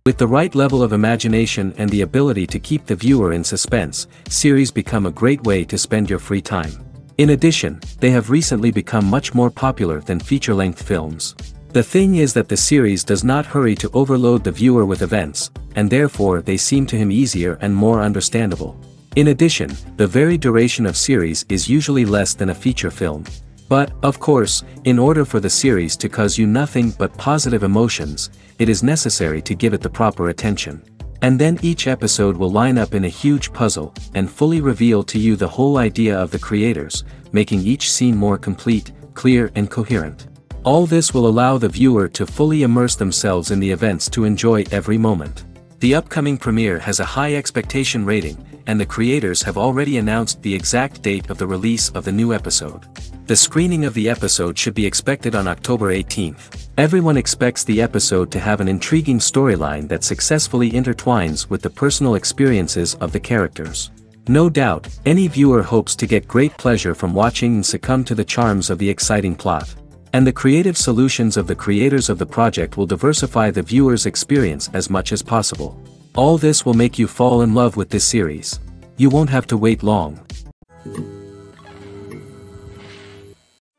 With the right level of imagination and the ability to keep the viewer in suspense, series become a great way to spend your free time. In addition, they have recently become much more popular than feature-length films. The thing is that the series does not hurry to overload the viewer with events, and therefore they seem to him easier and more understandable. In addition, the very duration of series is usually less than a feature film. But, of course, in order for the series to cause you nothing but positive emotions, it is necessary to give it the proper attention. And then each episode will line up in a huge puzzle, and fully reveal to you the whole idea of the creators, making each scene more complete, clear and coherent. All this will allow the viewer to fully immerse themselves in the events to enjoy every moment. The upcoming premiere has a high expectation rating, and the creators have already announced the exact date of the release of the new episode. The screening of the episode should be expected on October 18th. Everyone expects the episode to have an intriguing storyline that successfully intertwines with the personal experiences of the characters. No doubt, any viewer hopes to get great pleasure from watching and succumb to the charms of the exciting plot. And the creative solutions of the creators of the project will diversify the viewer's experience as much as possible. All this will make you fall in love with this series. You won't have to wait long.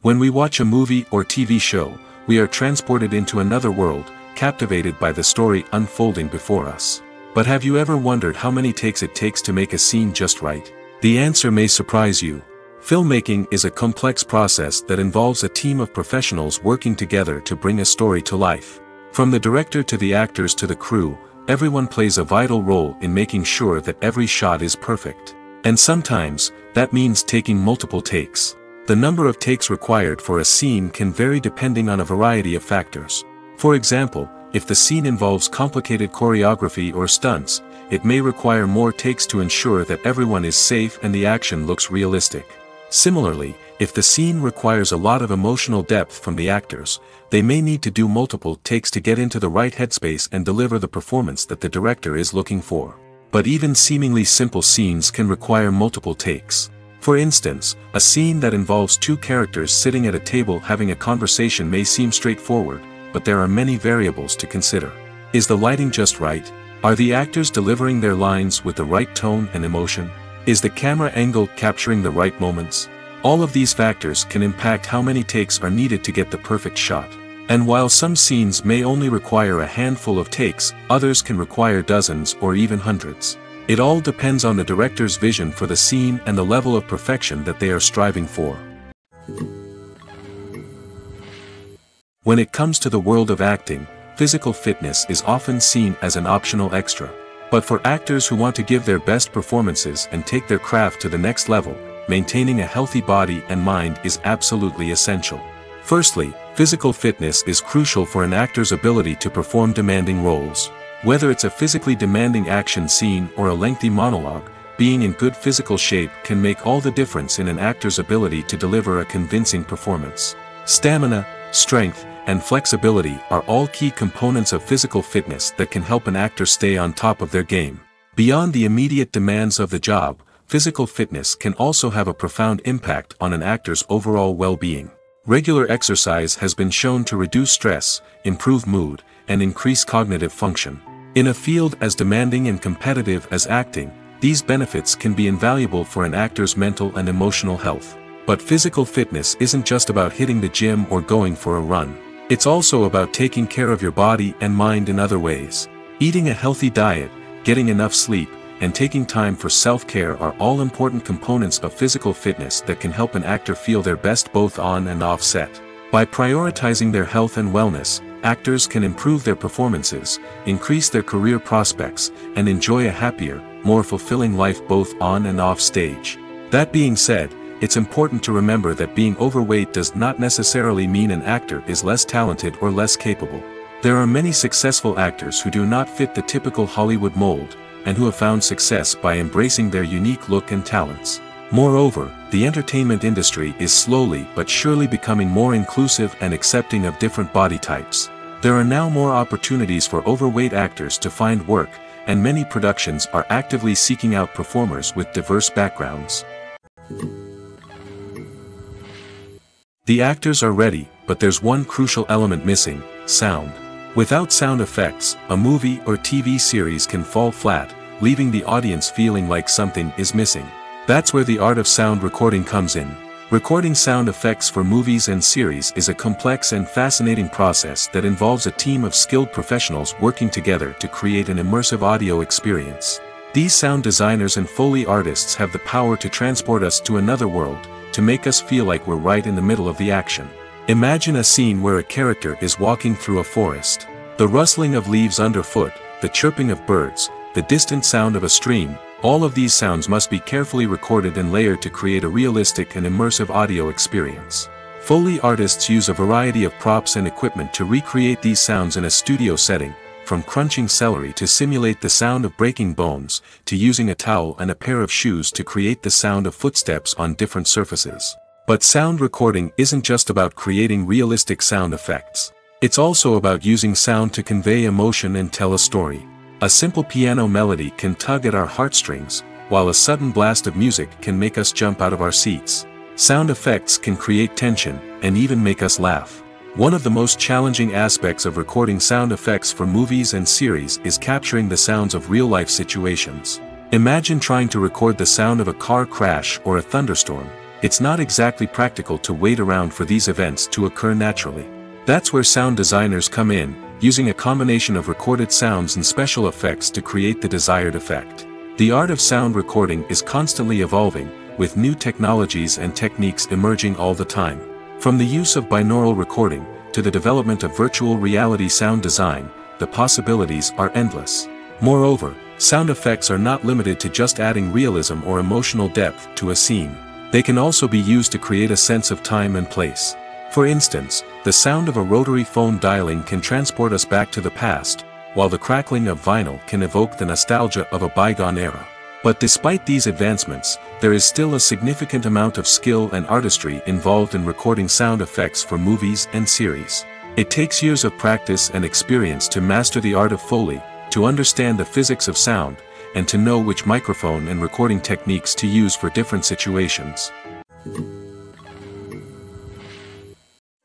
When we watch a movie or TV show, we are transported into another world, captivated by the story unfolding before us. But have you ever wondered how many takes it takes to make a scene just right? The answer may surprise you. Filmmaking is a complex process that involves a team of professionals working together to bring a story to life. From the director to the actors to the crew, everyone plays a vital role in making sure that every shot is perfect. And sometimes, that means taking multiple takes. The number of takes required for a scene can vary depending on a variety of factors. For example, if the scene involves complicated choreography or stunts, it may require more takes to ensure that everyone is safe and the action looks realistic. Similarly, if the scene requires a lot of emotional depth from the actors, they may need to do multiple takes to get into the right headspace and deliver the performance that the director is looking for. But even seemingly simple scenes can require multiple takes. For instance, a scene that involves two characters sitting at a table having a conversation may seem straightforward, but there are many variables to consider. Is the lighting just right? Are the actors delivering their lines with the right tone and emotion? Is the camera angle capturing the right moments? All of these factors can impact how many takes are needed to get the perfect shot. And while some scenes may only require a handful of takes, others can require dozens or even hundreds. It all depends on the director's vision for the scene and the level of perfection that they are striving for. When it comes to the world of acting, physical fitness is often seen as an optional extra. But for actors who want to give their best performances and take their craft to the next level, maintaining a healthy body and mind is absolutely essential. Firstly, physical fitness is crucial for an actor's ability to perform demanding roles. Whether it's a physically demanding action scene or a lengthy monologue, being in good physical shape can make all the difference in an actor's ability to deliver a convincing performance. Stamina, strength, and flexibility are all key components of physical fitness that can help an actor stay on top of their game. Beyond the immediate demands of the job, physical fitness can also have a profound impact on an actor's overall well-being. Regular exercise has been shown to reduce stress, improve mood, and increase cognitive function. In a field as demanding and competitive as acting, these benefits can be invaluable for an actor's mental and emotional health. But physical fitness isn't just about hitting the gym or going for a run. It's also about taking care of your body and mind in other ways. Eating a healthy diet, getting enough sleep, and taking time for self-care are all important components of physical fitness that can help an actor feel their best both on and off set. By prioritizing their health and wellness, actors can improve their performances, increase their career prospects, and enjoy a happier, more fulfilling life both on and off stage. That being said, it's important to remember that being overweight does not necessarily mean an actor is less talented or less capable. There are many successful actors who do not fit the typical Hollywood mold, and who have found success by embracing their unique look and talents. Moreover, the entertainment industry is slowly but surely becoming more inclusive and accepting of different body types. There are now more opportunities for overweight actors to find work, and many productions are actively seeking out performers with diverse backgrounds. The actors are ready, but there's one crucial element missing: sound. Without sound effects, a movie or TV series can fall flat, leaving the audience feeling like something is missing. That's where the art of sound recording comes in. Recording sound effects for movies and series is a complex and fascinating process that involves a team of skilled professionals working together to create an immersive audio experience. These sound designers and Foley artists have the power to transport us to another world, to make us feel like we're right in the middle of the action. Imagine a scene where a character is walking through a forest. The rustling of leaves underfoot, the chirping of birds, the distant sound of a stream, all of these sounds must be carefully recorded and layered to create a realistic and immersive audio experience. Foley artists use a variety of props and equipment to recreate these sounds in a studio setting, from crunching celery to simulate the sound of breaking bones, to using a towel and a pair of shoes to create the sound of footsteps on different surfaces. But sound recording isn't just about creating realistic sound effects. It's also about using sound to convey emotion and tell a story. A simple piano melody can tug at our heartstrings, while a sudden blast of music can make us jump out of our seats. Sound effects can create tension, and even make us laugh. One of the most challenging aspects of recording sound effects for movies and series is capturing the sounds of real-life situations. Imagine trying to record the sound of a car crash or a thunderstorm. It's not exactly practical to wait around for these events to occur naturally. That's where sound designers come in, using a combination of recorded sounds and special effects to create the desired effect. The art of sound recording is constantly evolving, with new technologies and techniques emerging all the time. From the use of binaural recording, to the development of virtual reality sound design, the possibilities are endless. Moreover, sound effects are not limited to just adding realism or emotional depth to a scene. They can also be used to create a sense of time and place. For instance, the sound of a rotary phone dialing can transport us back to the past, while the crackling of vinyl can evoke the nostalgia of a bygone era. But despite these advancements, there is still a significant amount of skill and artistry involved in recording sound effects for movies and series. It takes years of practice and experience to master the art of Foley, to understand the physics of sound, and to know which microphone and recording techniques to use for different situations.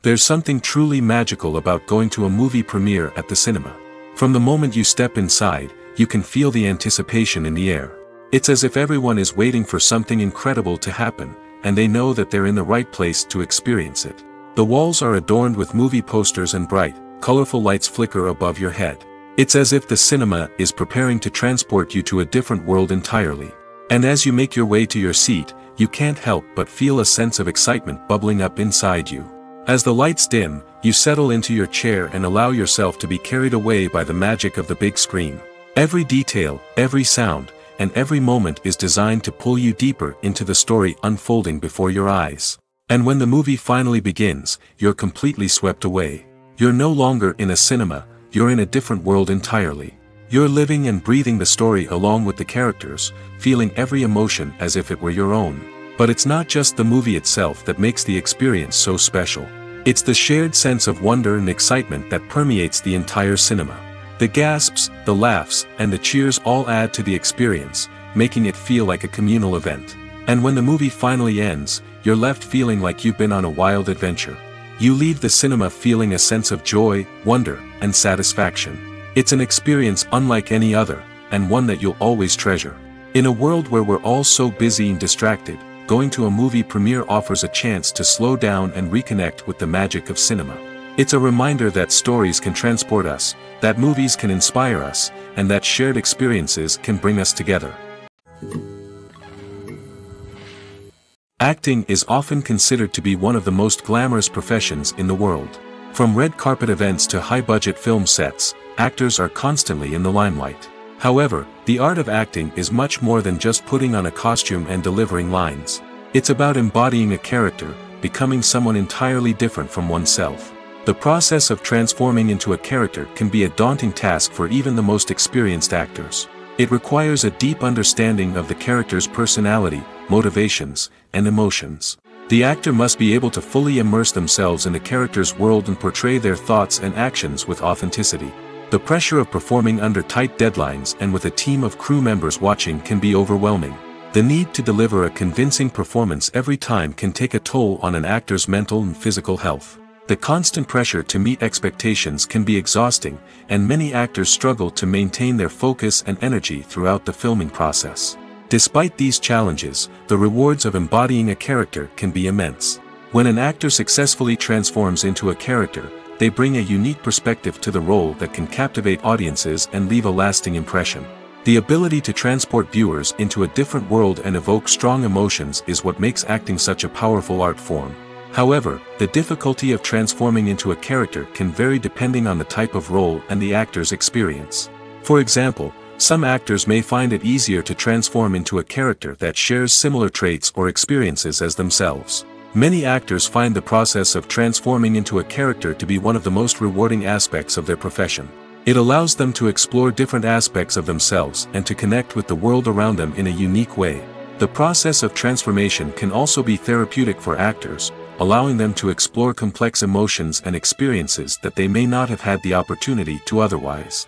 There's something truly magical about going to a movie premiere at the cinema. From the moment you step inside, you can feel the anticipation in the air. It's as if everyone is waiting for something incredible to happen, and they know that they're in the right place to experience it. The walls are adorned with movie posters and bright, colorful lights flicker above your head. It's as if the cinema is preparing to transport you to a different world entirely. And as you make your way to your seat, you can't help but feel a sense of excitement bubbling up inside you. As the lights dim, you settle into your chair and allow yourself to be carried away by the magic of the big screen. Every detail, every sound, and every moment is designed to pull you deeper into the story unfolding before your eyes. And when the movie finally begins, you're completely swept away. You're no longer in a cinema, you're in a different world entirely. You're living and breathing the story along with the characters, feeling every emotion as if it were your own. But it's not just the movie itself that makes the experience so special. It's the shared sense of wonder and excitement that permeates the entire cinema. The gasps, the laughs, and the cheers all add to the experience, making it feel like a communal event. And when the movie finally ends, you're left feeling like you've been on a wild adventure. You leave the cinema feeling a sense of joy, wonder, and satisfaction. It's an experience unlike any other, and one that you'll always treasure. In a world where we're all so busy and distracted, going to a movie premiere offers a chance to slow down and reconnect with the magic of cinema. It's a reminder that stories can transport us, that movies can inspire us, and that shared experiences can bring us together. Acting is often considered to be one of the most glamorous professions in the world. From red carpet events to high-budget film sets, actors are constantly in the limelight. However, the art of acting is much more than just putting on a costume and delivering lines. It's about embodying a character, becoming someone entirely different from oneself. The process of transforming into a character can be a daunting task for even the most experienced actors. It requires a deep understanding of the character's personality, motivations, and emotions. The actor must be able to fully immerse themselves in the character's world and portray their thoughts and actions with authenticity. The pressure of performing under tight deadlines and with a team of crew members watching can be overwhelming. The need to deliver a convincing performance every time can take a toll on an actor's mental and physical health. The constant pressure to meet expectations can be exhausting, and many actors struggle to maintain their focus and energy throughout the filming process. Despite these challenges, the rewards of embodying a character can be immense. When an actor successfully transforms into a character, they bring a unique perspective to the role that can captivate audiences and leave a lasting impression. The ability to transport viewers into a different world and evoke strong emotions is what makes acting such a powerful art form. However, the difficulty of transforming into a character can vary depending on the type of role and the actor's experience. For example, some actors may find it easier to transform into a character that shares similar traits or experiences as themselves. Many actors find the process of transforming into a character to be one of the most rewarding aspects of their profession. It allows them to explore different aspects of themselves and to connect with the world around them in a unique way. The process of transformation can also be therapeutic for actors, allowing them to explore complex emotions and experiences that they may not have had the opportunity to otherwise.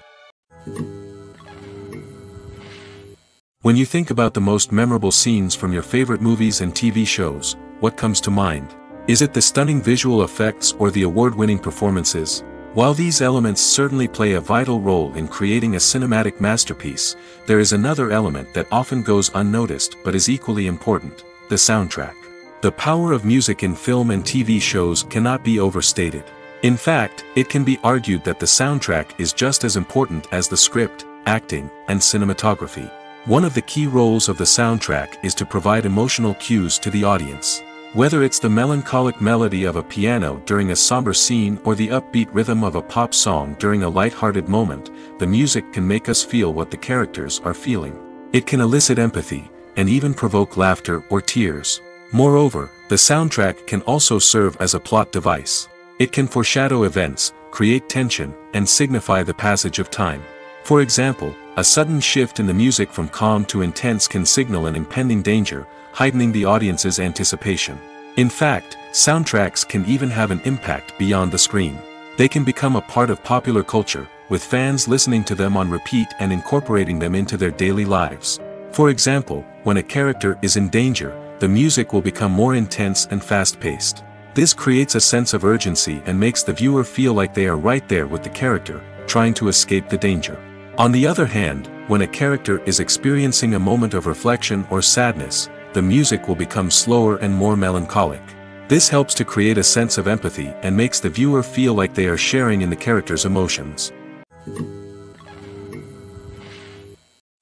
When you think about the most memorable scenes from your favorite movies and TV shows, what comes to mind? Is it the stunning visual effects or the award-winning performances? While these elements certainly play a vital role in creating a cinematic masterpiece, there is another element that often goes unnoticed but is equally important: the soundtrack. The power of music in film and TV shows cannot be overstated. In fact, it can be argued that the soundtrack is just as important as the script, acting, and cinematography. One of the key roles of the soundtrack is to provide emotional cues to the audience. Whether it's the melancholic melody of a piano during a somber scene or the upbeat rhythm of a pop song during a light-hearted moment, the music can make us feel what the characters are feeling. It can elicit empathy, and even provoke laughter or tears. Moreover, the soundtrack can also serve as a plot device. It can foreshadow events, create tension, and signify the passage of time. For example, a sudden shift in the music from calm to intense can signal an impending danger, heightening the audience's anticipation. In fact, soundtracks can even have an impact beyond the screen. They can become a part of popular culture, with fans listening to them on repeat and incorporating them into their daily lives. For example, when a character is in danger, the music will become more intense and fast-paced. This creates a sense of urgency and makes the viewer feel like they are right there with the character, trying to escape the danger. On the other hand, when a character is experiencing a moment of reflection or sadness, the music will become slower and more melancholic. This helps to create a sense of empathy and makes the viewer feel like they are sharing in the character's emotions.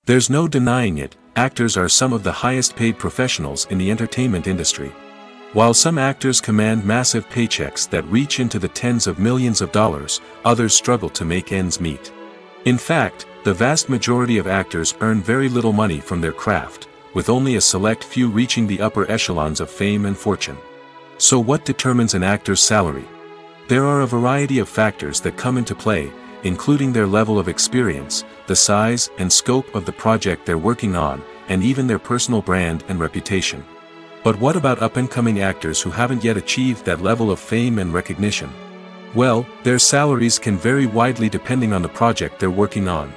There's no denying it, actors are some of the highest-paid professionals in the entertainment industry. While some actors command massive paychecks that reach into the tens of millions of dollars, others struggle to make ends meet. In fact, the vast majority of actors earn very little money from their craft, with only a select few reaching the upper echelons of fame and fortune. So what determines an actor's salary? There are a variety of factors that come into play, including their level of experience, the size and scope of the project they're working on, and even their personal brand and reputation. But what about up-and-coming actors who haven't yet achieved that level of fame and recognition? Well, their salaries can vary widely depending on the project they're working on.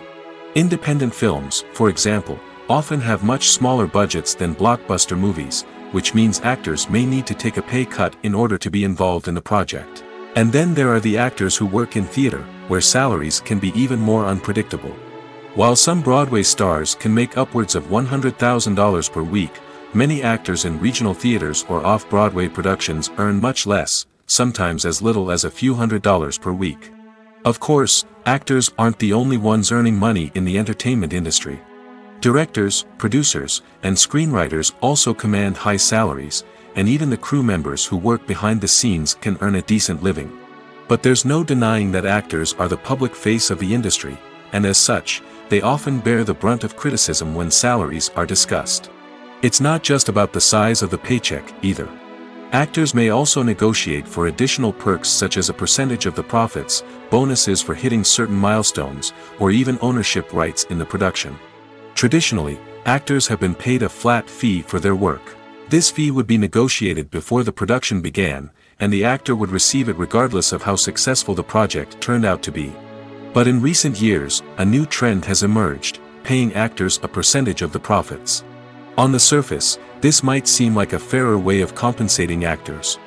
Independent films, for example, often have much smaller budgets than blockbuster movies, which means actors may need to take a pay cut in order to be involved in the project. And then there are the actors who work in theater, where salaries can be even more unpredictable. While some Broadway stars can make upwards of $100,000 per week, many actors in regional theaters or off-Broadway productions earn much less, sometimes as little as a few $100s per week. Of course, actors aren't the only ones earning money in the entertainment industry. Directors, producers, and screenwriters also command high salaries, and even the crew members who work behind the scenes can earn a decent living. But there's no denying that actors are the public face of the industry, and as such, they often bear the brunt of criticism when salaries are discussed. It's not just about the size of the paycheck, either. Actors may also negotiate for additional perks such as a percentage of the profits, bonuses for hitting certain milestones, or even ownership rights in the production. Traditionally, actors have been paid a flat fee for their work. This fee would be negotiated before the production began, and the actor would receive it regardless of how successful the project turned out to be. But in recent years, a new trend has emerged, paying actors a percentage of the profits. On the surface, this might seem like a fairer way of compensating actors.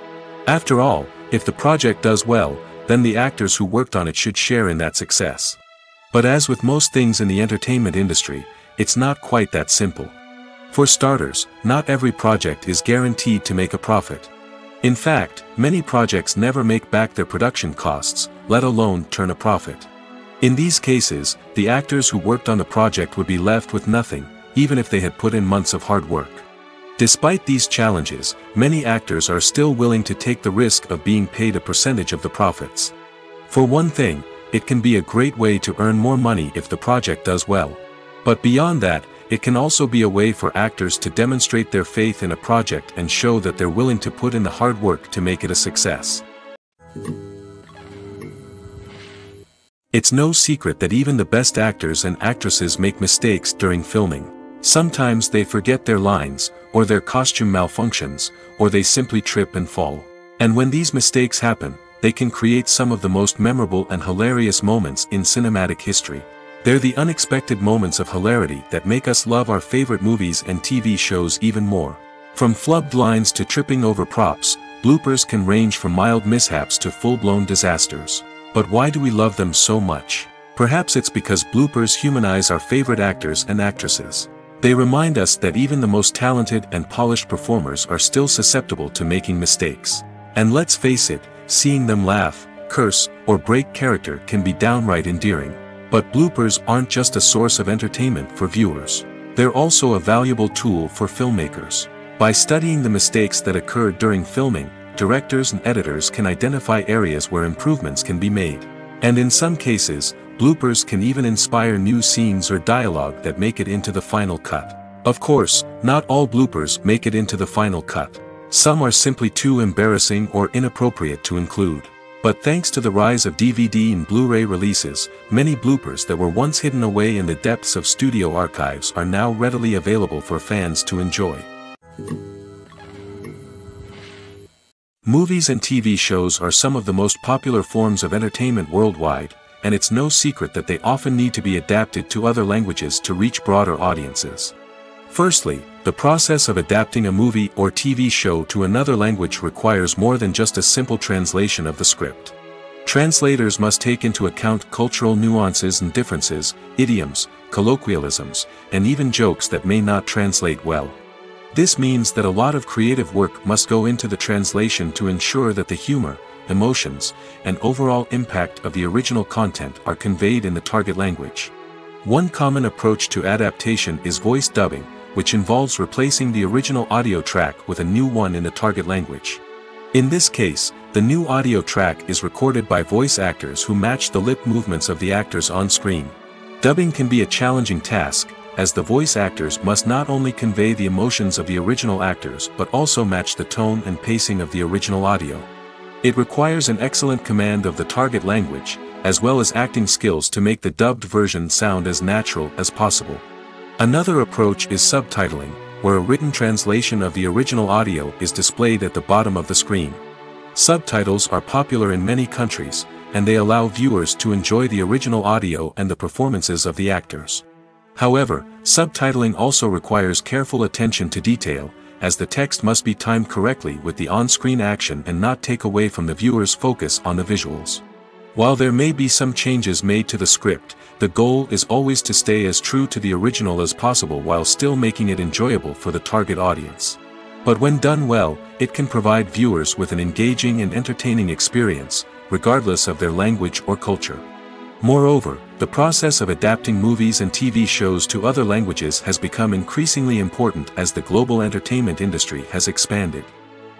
After all, If the project does well, then the actors who worked on it should share in that success. But as with most things in the entertainment industry, it's not quite that simple. For starters, not every project is guaranteed to make a profit. In fact, many projects never make back their production costs, let alone turn a profit. In these cases, the actors who worked on the project would be left with nothing, even if they had put in months of hard work. Despite these challenges, many actors are still willing to take the risk of being paid a percentage of the profits. For one thing, it can be a great way to earn more money if the project does well. But beyond that, it can also be a way for actors to demonstrate their faith in a project and show that they're willing to put in the hard work to make it a success. It's no secret that even the best actors and actresses make mistakes during filming. Sometimes they forget their lines, or their costume malfunctions, or they simply trip and fall. And when these mistakes happen, they can create some of the most memorable and hilarious moments in cinematic history. They're the unexpected moments of hilarity that make us love our favorite movies and TV shows even more. From flubbed lines to tripping over props, bloopers can range from mild mishaps to full-blown disasters. But why do we love them so much? Perhaps it's because bloopers humanize our favorite actors and actresses. They remind us that even the most talented and polished performers are still susceptible to making mistakes. And let's face it, seeing them laugh, curse, or break character can be downright endearing. But bloopers aren't just a source of entertainment for viewers. They're also a valuable tool for filmmakers. By studying the mistakes that occurred during filming, directors and editors can identify areas where improvements can be made. And in some cases, bloopers can even inspire new scenes or dialogue that make it into the final cut. Of course, not all bloopers make it into the final cut. Some are simply too embarrassing or inappropriate to include. But thanks to the rise of DVD and Blu-ray releases, many bloopers that were once hidden away in the depths of studio archives are now readily available for fans to enjoy. Movies and TV shows are some of the most popular forms of entertainment worldwide, and it's no secret that they often need to be adapted to other languages to reach broader audiences. Firstly, the process of adapting a movie or TV show to another language requires more than just a simple translation of the script. Translators must take into account cultural nuances and differences, idioms, colloquialisms, and even jokes that may not translate well. This means that a lot of creative work must go into the translation to ensure that the humor, emotions, and overall impact of the original content are conveyed in the target language. One common approach to adaptation is voice dubbing, which involves replacing the original audio track with a new one in the target language. In this case, the new audio track is recorded by voice actors who match the lip movements of the actors on screen. Dubbing can be a challenging task, as the voice actors must not only convey the emotions of the original actors but also match the tone and pacing of the original audio. It requires an excellent command of the target language, as well as acting skills to make the dubbed version sound as natural as possible. Another approach is subtitling, where a written translation of the original audio is displayed at the bottom of the screen. Subtitles are popular in many countries, and they allow viewers to enjoy the original audio and the performances of the actors. However, subtitling also requires careful attention to detail, as the text must be timed correctly with the on-screen action and not take away from the viewer's focus on the visuals. While there may be some changes made to the script, the goal is always to stay as true to the original as possible while still making it enjoyable for the target audience. But when done well, it can provide viewers with an engaging and entertaining experience, regardless of their language or culture. Moreover, the process of adapting movies and TV shows to other languages has become increasingly important as the global entertainment industry has expanded.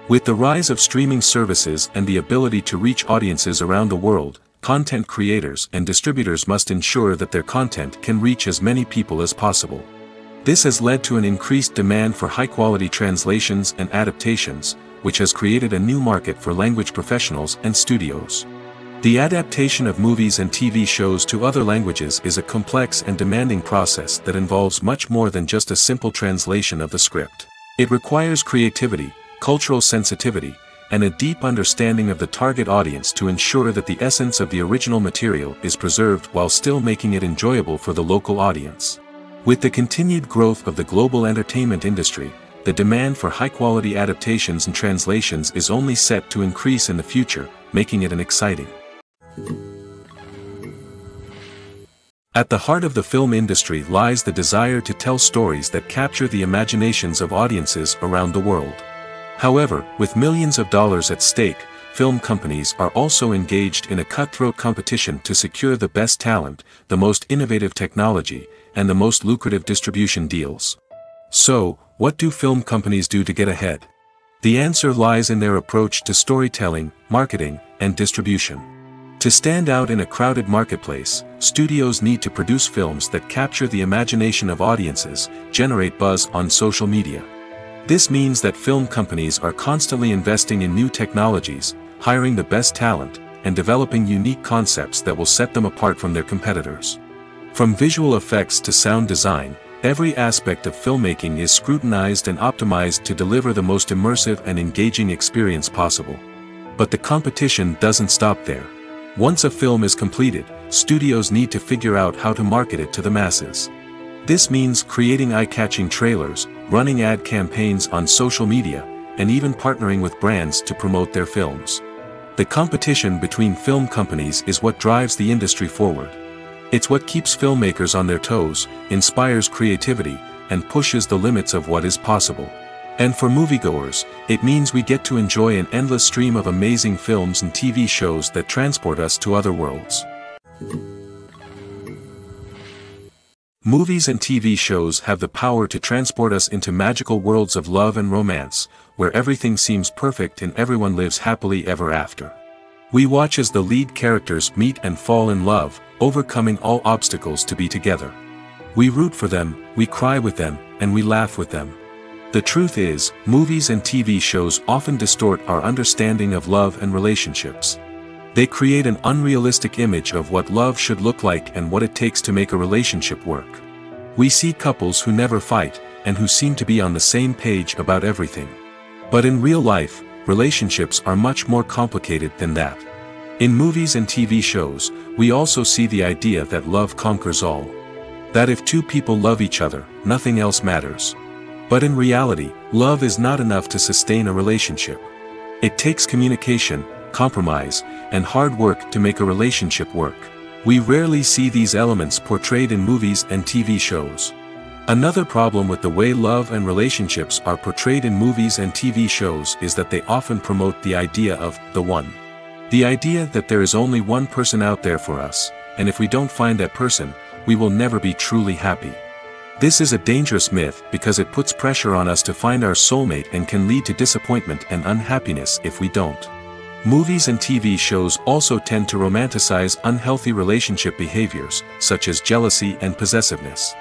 With the rise of streaming services and the ability to reach audiences around the world, content creators and distributors must ensure that their content can reach as many people as possible. This has led to an increased demand for high-quality translations and adaptations, which has created a new market for language professionals and studios. The adaptation of movies and TV shows to other languages is a complex and demanding process that involves much more than just a simple translation of the script. It requires creativity, cultural sensitivity, and a deep understanding of the target audience to ensure that the essence of the original material is preserved while still making it enjoyable for the local audience. With the continued growth of the global entertainment industry, the demand for high-quality adaptations and translations is only set to increase in the future, making it an exciting. At the heart of the film industry lies the desire to tell stories that capture the imaginations of audiences around the world. However, with millions of dollars at stake, film companies are also engaged in a cutthroat competition to secure the best talent, the most innovative technology, and the most lucrative distribution deals. So, what do film companies do to get ahead? The answer lies in their approach to storytelling, marketing, and distribution. To stand out in a crowded marketplace, studios need to produce films that capture the imagination of audiences, generate buzz on social media. This means that film companies are constantly investing in new technologies, hiring the best talent, and developing unique concepts that will set them apart from their competitors. From visual effects to sound design, every aspect of filmmaking is scrutinized and optimized to deliver the most immersive and engaging experience possible. But the competition doesn't stop there. Once a film is completed, studios need to figure out how to market it to the masses. This means creating eye-catching trailers, running ad campaigns on social media, and even partnering with brands to promote their films. The competition between film companies is what drives the industry forward. It's what keeps filmmakers on their toes, inspires creativity, and pushes the limits of what is possible. And for moviegoers, it means we get to enjoy an endless stream of amazing films and TV shows that transport us to other worlds. Movies and TV shows have the power to transport us into magical worlds of love and romance, where everything seems perfect and everyone lives happily ever after. We watch as the lead characters meet and fall in love, overcoming all obstacles to be together. We root for them, we cry with them, and we laugh with them. The truth is, movies and TV shows often distort our understanding of love and relationships. They create an unrealistic image of what love should look like and what it takes to make a relationship work. We see couples who never fight, and who seem to be on the same page about everything. But in real life, relationships are much more complicated than that. In movies and TV shows, we also see the idea that love conquers all. That if two people love each other, nothing else matters. But in reality, love is not enough to sustain a relationship. It takes communication, compromise, and hard work to make a relationship work. We rarely see these elements portrayed in movies and TV shows. Another problem with the way love and relationships are portrayed in movies and TV shows is that they often promote the idea of the one. The idea that there is only one person out there for us, and if we don't find that person, we will never be truly happy. This is a dangerous myth because it puts pressure on us to find our soulmate and can lead to disappointment and unhappiness if we don't. Movies and TV shows also tend to romanticize unhealthy relationship behaviors, such as jealousy and possessiveness.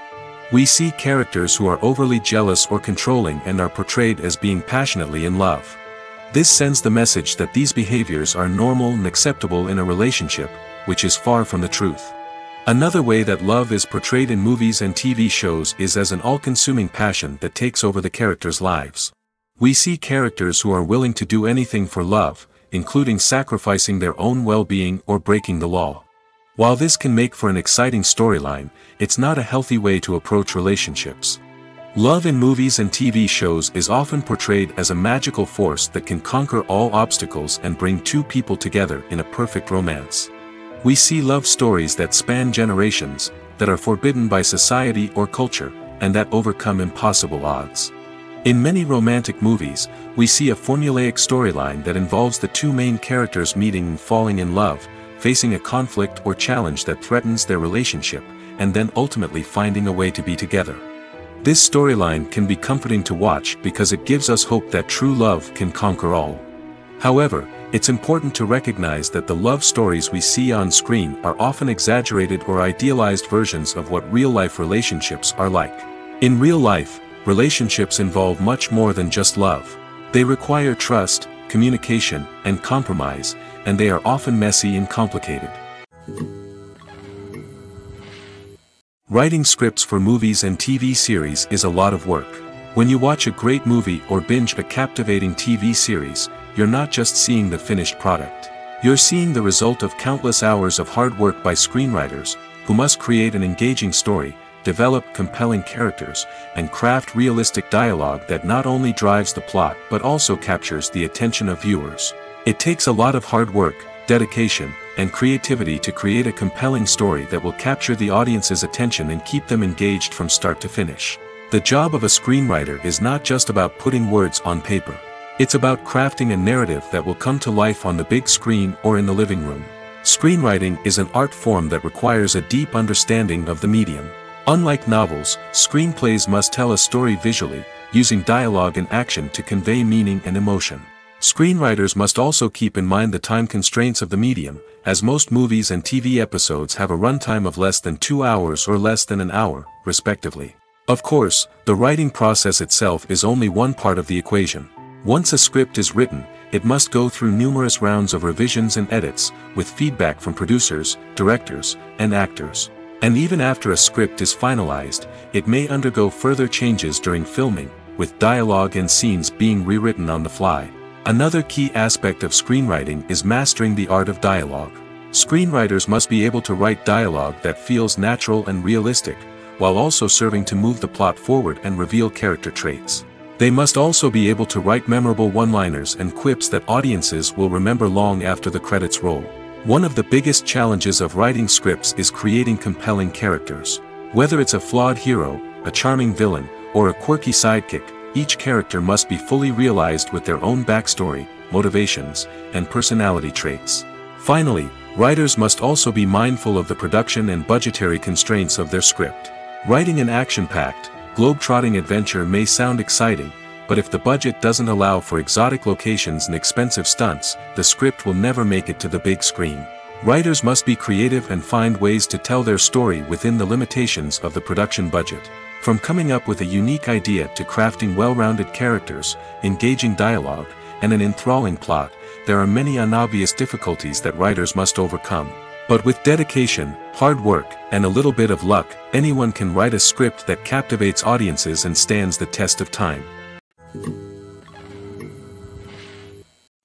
We see characters who are overly jealous or controlling and are portrayed as being passionately in love. This sends the message that these behaviors are normal and acceptable in a relationship, which is far from the truth. Another way that love is portrayed in movies and TV shows is as an all-consuming passion that takes over the characters' lives. We see characters who are willing to do anything for love, including sacrificing their own well-being or breaking the law. While this can make for an exciting storyline, it's not a healthy way to approach relationships. Love in movies and TV shows is often portrayed as a magical force that can conquer all obstacles and bring two people together in a perfect romance. We see love stories that span generations, that are forbidden by society or culture, and that overcome impossible odds. In many romantic movies, we see a formulaic storyline that involves the two main characters meeting and falling in love, facing a conflict or challenge that threatens their relationship, and then ultimately finding a way to be together. This storyline can be comforting to watch because it gives us hope that true love can conquer all. However, it's important to recognize that the love stories we see on screen are often exaggerated or idealized versions of what real-life relationships are like. In real life, relationships involve much more than just love. They require trust, communication, and compromise, and they are often messy and complicated. Writing scripts for movies and TV series is a lot of work. When you watch a great movie or binge a captivating TV series, you're not just seeing the finished product. You're seeing the result of countless hours of hard work by screenwriters, who must create an engaging story, develop compelling characters, and craft realistic dialogue that not only drives the plot but also captures the attention of viewers. It takes a lot of hard work, dedication, and creativity to create a compelling story that will capture the audience's attention and keep them engaged from start to finish. The job of a screenwriter is not just about putting words on paper. It's about crafting a narrative that will come to life on the big screen or in the living room. Screenwriting is an art form that requires a deep understanding of the medium. Unlike novels, screenplays must tell a story visually, using dialogue and action to convey meaning and emotion. Screenwriters must also keep in mind the time constraints of the medium, as most movies and TV episodes have a runtime of less than 2 hours or less than an hour, respectively. Of course, the writing process itself is only one part of the equation. Once a script is written, it must go through numerous rounds of revisions and edits, with feedback from producers, directors, and actors. And even after a script is finalized, it may undergo further changes during filming, with dialogue and scenes being rewritten on the fly. Another key aspect of screenwriting is mastering the art of dialogue. Screenwriters must be able to write dialogue that feels natural and realistic, while also serving to move the plot forward and reveal character traits. They must also be able to write memorable one-liners and quips that audiences will remember long after the credits roll. One of the biggest challenges of writing scripts is creating compelling characters. Whether it's a flawed hero, a charming villain, or a quirky sidekick, each character must be fully realized with their own backstory, motivations, and personality traits. Finally, writers must also be mindful of the production and budgetary constraints of their script. Writing an action-packed, globe-trotting adventure may sound exciting, but if the budget doesn't allow for exotic locations and expensive stunts, the script will never make it to the big screen. Writers must be creative and find ways to tell their story within the limitations of the production budget. From coming up with a unique idea to crafting well-rounded characters, engaging dialogue, and an enthralling plot, there are many unobvious difficulties that writers must overcome. But with dedication, hard work, and a little bit of luck, anyone can write a script that captivates audiences and stands the test of time.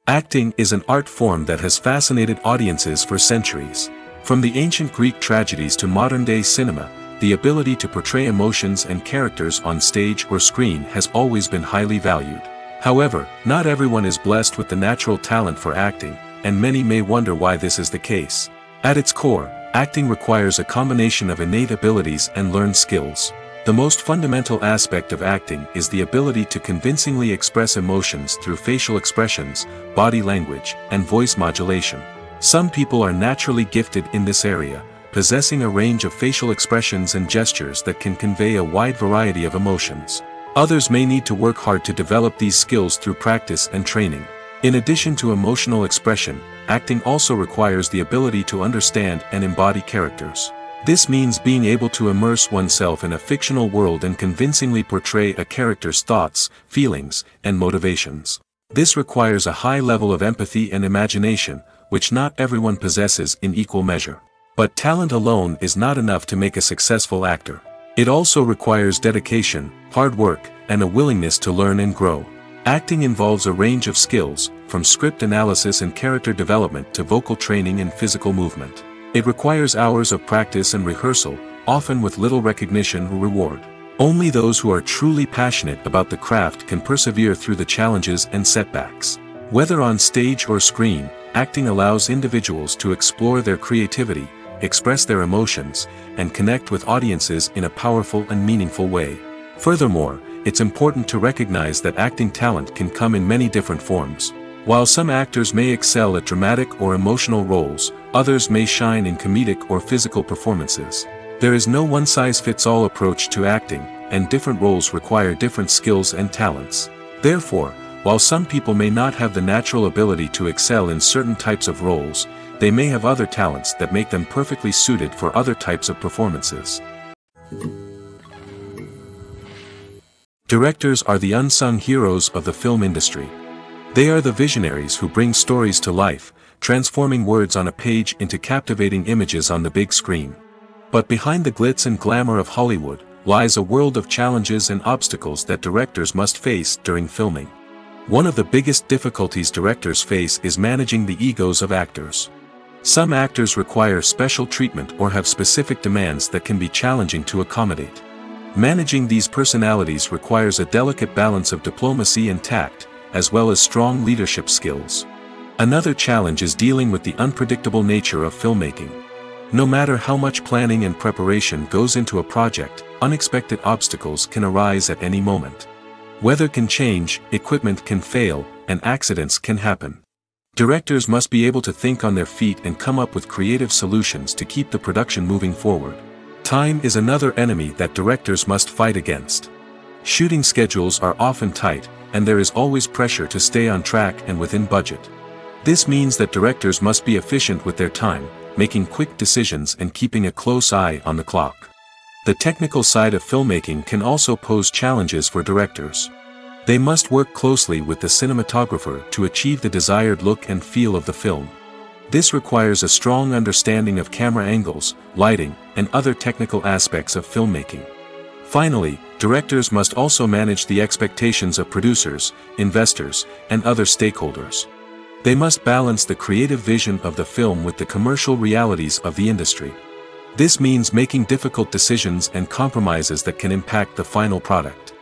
Acting is an art form that has fascinated audiences for centuries. From the ancient Greek tragedies to modern-day cinema, the ability to portray emotions and characters on stage or screen has always been highly valued. However, not everyone is blessed with the natural talent for acting, and many may wonder why this is the case. At its core, acting requires a combination of innate abilities and learned skills. The most fundamental aspect of acting is the ability to convincingly express emotions through facial expressions, body language, and voice modulation. Some people are naturally gifted in this area, possessing a range of facial expressions and gestures that can convey a wide variety of emotions. Others may need to work hard to develop these skills through practice and training. In addition to emotional expression, acting also requires the ability to understand and embody characters. This means being able to immerse oneself in a fictional world and convincingly portray a character's thoughts, feelings, and motivations. This requires a high level of empathy and imagination, which not everyone possesses in equal measure. But talent alone is not enough to make a successful actor. It also requires dedication, hard work, and a willingness to learn and grow. Acting involves a range of skills, from script analysis and character development to vocal training and physical movement. It requires hours of practice and rehearsal, often with little recognition or reward. Only those who are truly passionate about the craft can persevere through the challenges and setbacks. Whether on stage or screen, acting allows individuals to explore their creativity, express their emotions, and connect with audiences in a powerful and meaningful way. Furthermore, it's important to recognize that acting talent can come in many different forms. While some actors may excel at dramatic or emotional roles, others may shine in comedic or physical performances. There is no one-size-fits-all approach to acting, and different roles require different skills and talents. Therefore, while some people may not have the natural ability to excel in certain types of roles, they may have other talents that make them perfectly suited for other types of performances. Directors are the unsung heroes of the film industry. They are the visionaries who bring stories to life, transforming words on a page into captivating images on the big screen. But behind the glitz and glamour of Hollywood, lies a world of challenges and obstacles that directors must face during filming. One of the biggest difficulties directors face is managing the egos of actors. Some actors require special treatment or have specific demands that can be challenging to accommodate. Managing these personalities requires a delicate balance of diplomacy and tact, as well as strong leadership skills. Another challenge is dealing with the unpredictable nature of filmmaking. No matter how much planning and preparation goes into a project, unexpected obstacles can arise at any moment. Weather can change, equipment can fail, and accidents can happen. Directors must be able to think on their feet and come up with creative solutions to keep the production moving forward. Time is another enemy that directors must fight against. Shooting schedules are often tight, and there is always pressure to stay on track and within budget. This means that directors must be efficient with their time, making quick decisions and keeping a close eye on the clock. The technical side of filmmaking can also pose challenges for directors. They must work closely with the cinematographer to achieve the desired look and feel of the film. This requires a strong understanding of camera angles, lighting, and other technical aspects of filmmaking. Finally, directors must also manage the expectations of producers, investors, and other stakeholders. They must balance the creative vision of the film with the commercial realities of the industry. This means making difficult decisions and compromises that can impact the final product.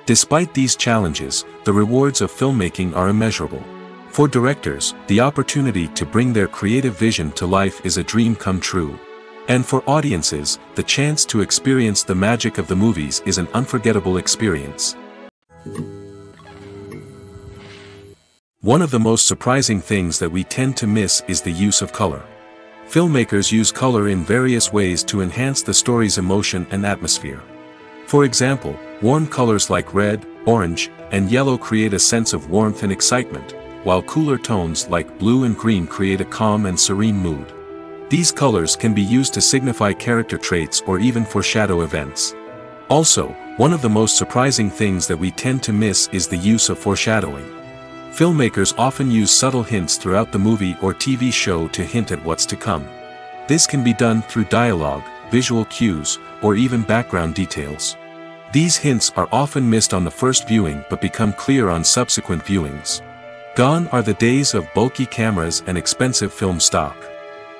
Despite these challenges, the rewards of filmmaking are immeasurable. For directors, the opportunity to bring their creative vision to life is a dream come true. And for audiences, the chance to experience the magic of the movies is an unforgettable experience. One of the most surprising things that we tend to miss is the use of color. Filmmakers use color in various ways to enhance the story's emotion and atmosphere. For example, warm colors like red, orange, and yellow create a sense of warmth and excitement, while cooler tones like blue and green create a calm and serene mood. These colors can be used to signify character traits or even foreshadow events. Also, one of the most surprising things that we tend to miss is the use of foreshadowing. Filmmakers often use subtle hints throughout the movie or TV show to hint at what's to come. This can be done through dialogue, visual cues, or even background details. These hints are often missed on the first viewing but become clear on subsequent viewings. Gone are the days of bulky cameras and expensive film stock.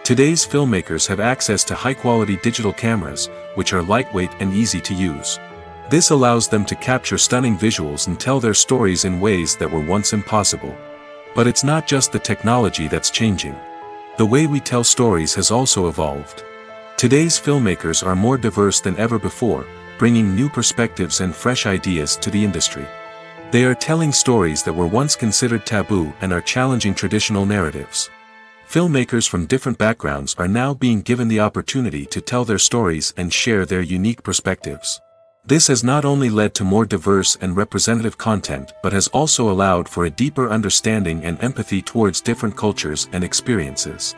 Today's filmmakers have access to high-quality digital cameras, which are lightweight and easy to use. This allows them to capture stunning visuals and tell their stories in ways that were once impossible. But it's not just the technology that's changing. The way we tell stories has also evolved. Today's filmmakers are more diverse than ever before, bringing new perspectives and fresh ideas to the industry. They are telling stories that were once considered taboo and are challenging traditional narratives. Filmmakers from different backgrounds are now being given the opportunity to tell their stories and share their unique perspectives. This has not only led to more diverse and representative content but has also allowed for a deeper understanding and empathy towards different cultures and experiences.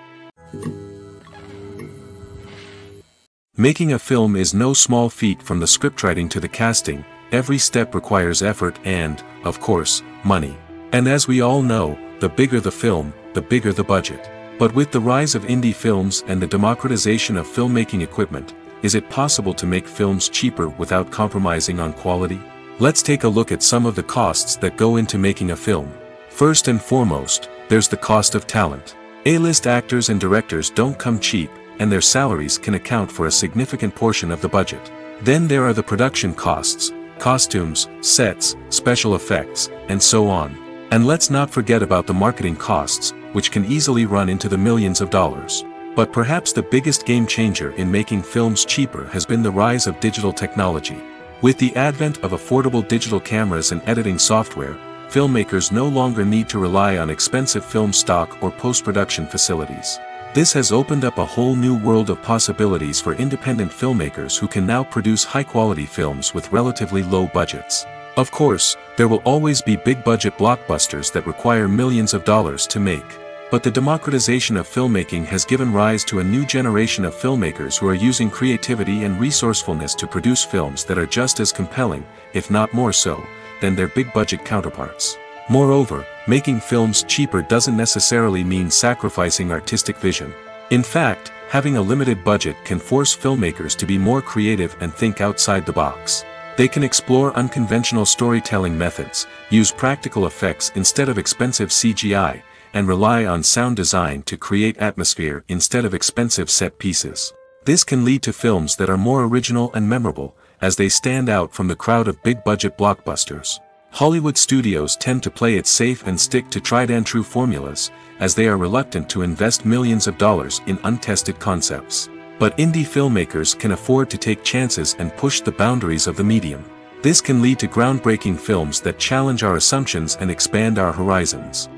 Making a film is no small feat. From the scriptwriting to the casting, every step requires effort and, of course, money. And as we all know, the bigger the film, the bigger the budget. But with the rise of indie films and the democratization of filmmaking equipment, is it possible to make films cheaper without compromising on quality? Let's take a look at some of the costs that go into making a film. First and foremost, there's the cost of talent. A-list actors and directors don't come cheap, and their salaries can account for a significant portion of the budget. Then there are the production costs, costumes, sets, special effects, and so on. And let's not forget about the marketing costs, which can easily run into the millions of dollars. But perhaps the biggest game changer in making films cheaper has been the rise of digital technology. With the advent of affordable digital cameras and editing software, filmmakers no longer need to rely on expensive film stock or post-production facilities. This has opened up a whole new world of possibilities for independent filmmakers who can now produce high-quality films with relatively low budgets. Of course, there will always be big-budget blockbusters that require millions of dollars to make. But the democratization of filmmaking has given rise to a new generation of filmmakers who are using creativity and resourcefulness to produce films that are just as compelling, if not more so, than their big-budget counterparts. Moreover, making films cheaper doesn't necessarily mean sacrificing artistic vision. In fact, having a limited budget can force filmmakers to be more creative and think outside the box. They can explore unconventional storytelling methods, use practical effects instead of expensive CGI, and rely on sound design to create atmosphere instead of expensive set pieces. This can lead to films that are more original and memorable, as they stand out from the crowd of big-budget blockbusters. Hollywood studios tend to play it safe and stick to tried-and-true formulas, as they are reluctant to invest millions of dollars in untested concepts. But indie filmmakers can afford to take chances and push the boundaries of the medium. This can lead to groundbreaking films that challenge our assumptions and expand our horizons.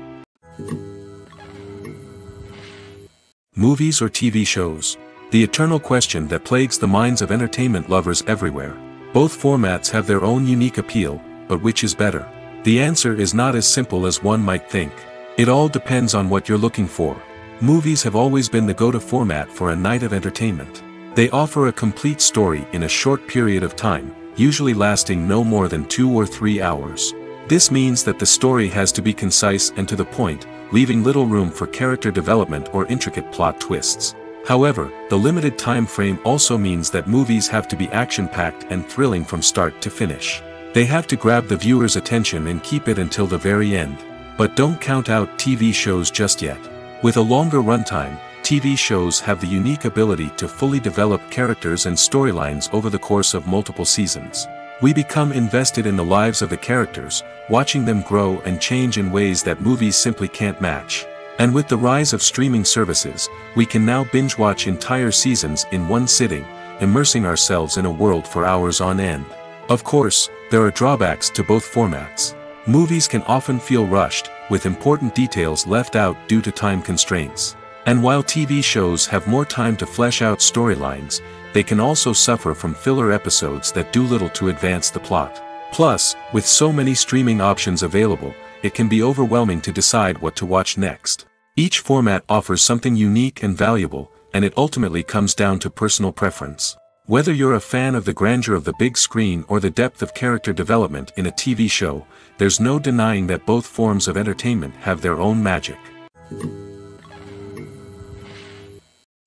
Movies or TV shows? The eternal question that plagues the minds of entertainment lovers everywhere. Both formats have their own unique appeal, but which is better? The answer is not as simple as one might think. It all depends on what you're looking for. Movies have always been the go-to format for a night of entertainment. They offer a complete story in a short period of time, usually lasting no more than 2 or 3 hours. This means that the story has to be concise and to the point, leaving little room for character development or intricate plot twists. However, the limited time frame also means that movies have to be action-packed and thrilling from start to finish. They have to grab the viewer's attention and keep it until the very end. But don't count out TV shows just yet. With a longer runtime, TV shows have the unique ability to fully develop characters and storylines over the course of multiple seasons. We become invested in the lives of the characters, watching them grow and change in ways that movies simply can't match. And with the rise of streaming services, we can now binge-watch entire seasons in one sitting, immersing ourselves in a world for hours on end. Of course, there are drawbacks to both formats. Movies can often feel rushed, with important details left out due to time constraints. And while TV shows have more time to flesh out storylines, they can also suffer from filler episodes that do little to advance the plot. Plus, with so many streaming options available, it can be overwhelming to decide what to watch next. Each format offers something unique and valuable, and it ultimately comes down to personal preference. Whether you're a fan of the grandeur of the big screen or the depth of character development in a TV show, there's no denying that both forms of entertainment have their own magic.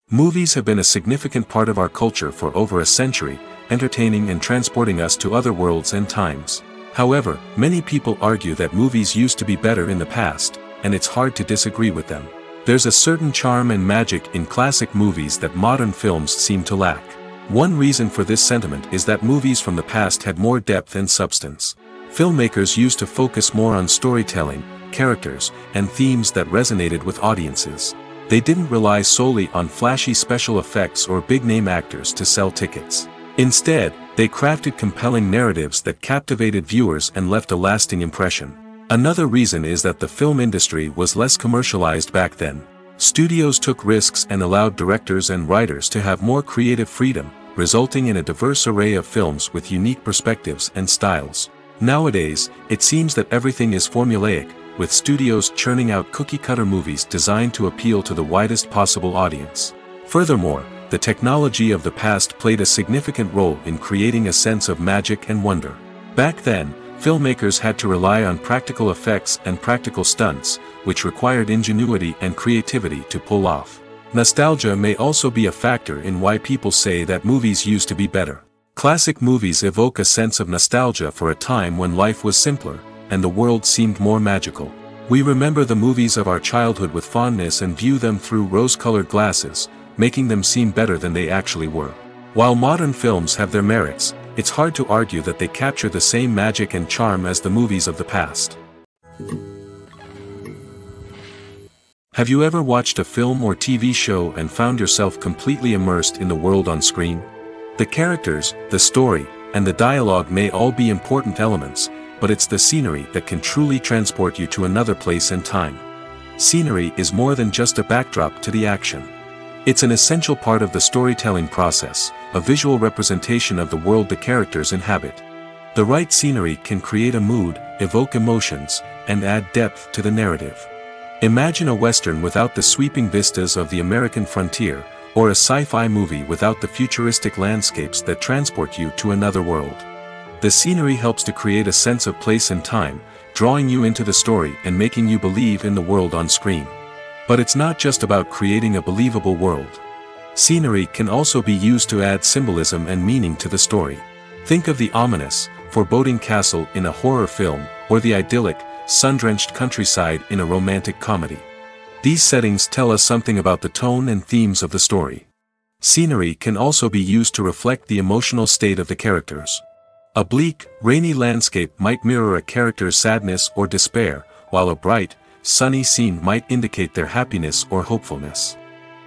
Movies have been a significant part of our culture for over a century, entertaining and transporting us to other worlds and times. However, many people argue that movies used to be better in the past, and it's hard to disagree with them. There's a certain charm and magic in classic movies that modern films seem to lack. One reason for this sentiment is that movies from the past had more depth and substance. Filmmakers used to focus more on storytelling, characters, and themes that resonated with audiences. They didn't rely solely on flashy special effects or big-name actors to sell tickets. Instead, they crafted compelling narratives that captivated viewers and left a lasting impression. Another reason is that the film industry was less commercialized back then. Studios took risks and allowed directors and writers to have more creative freedom, resulting in a diverse array of films with unique perspectives and styles. Nowadays, it seems that everything is formulaic, with studios churning out cookie-cutter movies designed to appeal to the widest possible audience. Furthermore, the technology of the past played a significant role in creating a sense of magic and wonder. Back then, filmmakers had to rely on practical effects and practical stunts, which required ingenuity and creativity to pull off. Nostalgia may also be a factor in why people say that movies used to be better. Classic movies evoke a sense of nostalgia for a time when life was simpler, and the world seemed more magical. We remember the movies of our childhood with fondness and view them through rose-colored glasses, making them seem better than they actually were. While modern films have their merits, it's hard to argue that they capture the same magic and charm as the movies of the past. Have you ever watched a film or TV show and found yourself completely immersed in the world on screen? The characters, the story, and the dialogue may all be important elements, but it's the scenery that can truly transport you to another place and time. Scenery is more than just a backdrop to the action. It's an essential part of the storytelling process, a visual representation of the world the characters inhabit. The right scenery can create a mood, evoke emotions, and add depth to the narrative. Imagine a Western without the sweeping vistas of the American frontier, or a sci-fi movie without the futuristic landscapes that transport you to another world. The scenery helps to create a sense of place and time, drawing you into the story and making you believe in the world on screen. But it's not just about creating a believable world. Scenery can also be used to add symbolism and meaning to the story. Think of the ominous, foreboding castle in a horror film, or the idyllic, sun-drenched countryside in a romantic comedy. These settings tell us something about the tone and themes of the story. Scenery can also be used to reflect the emotional state of the characters. A bleak, rainy landscape might mirror a character's sadness or despair, while a bright, sunny scene might indicate their happiness or hopefulness.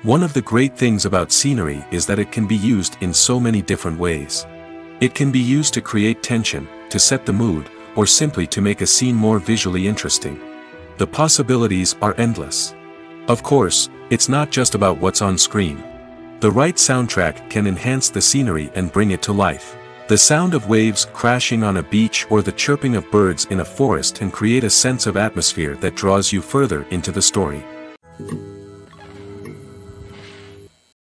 One of the great things about scenery is that it can be used in so many different ways. It can be used to create tension, to set the mood, or simply to make a scene more visually interesting. The possibilities are endless. Of course, it's not just about what's on screen. The right soundtrack can enhance the scenery and bring it to life. The sound of waves crashing on a beach or the chirping of birds in a forest can create a sense of atmosphere that draws you further into the story.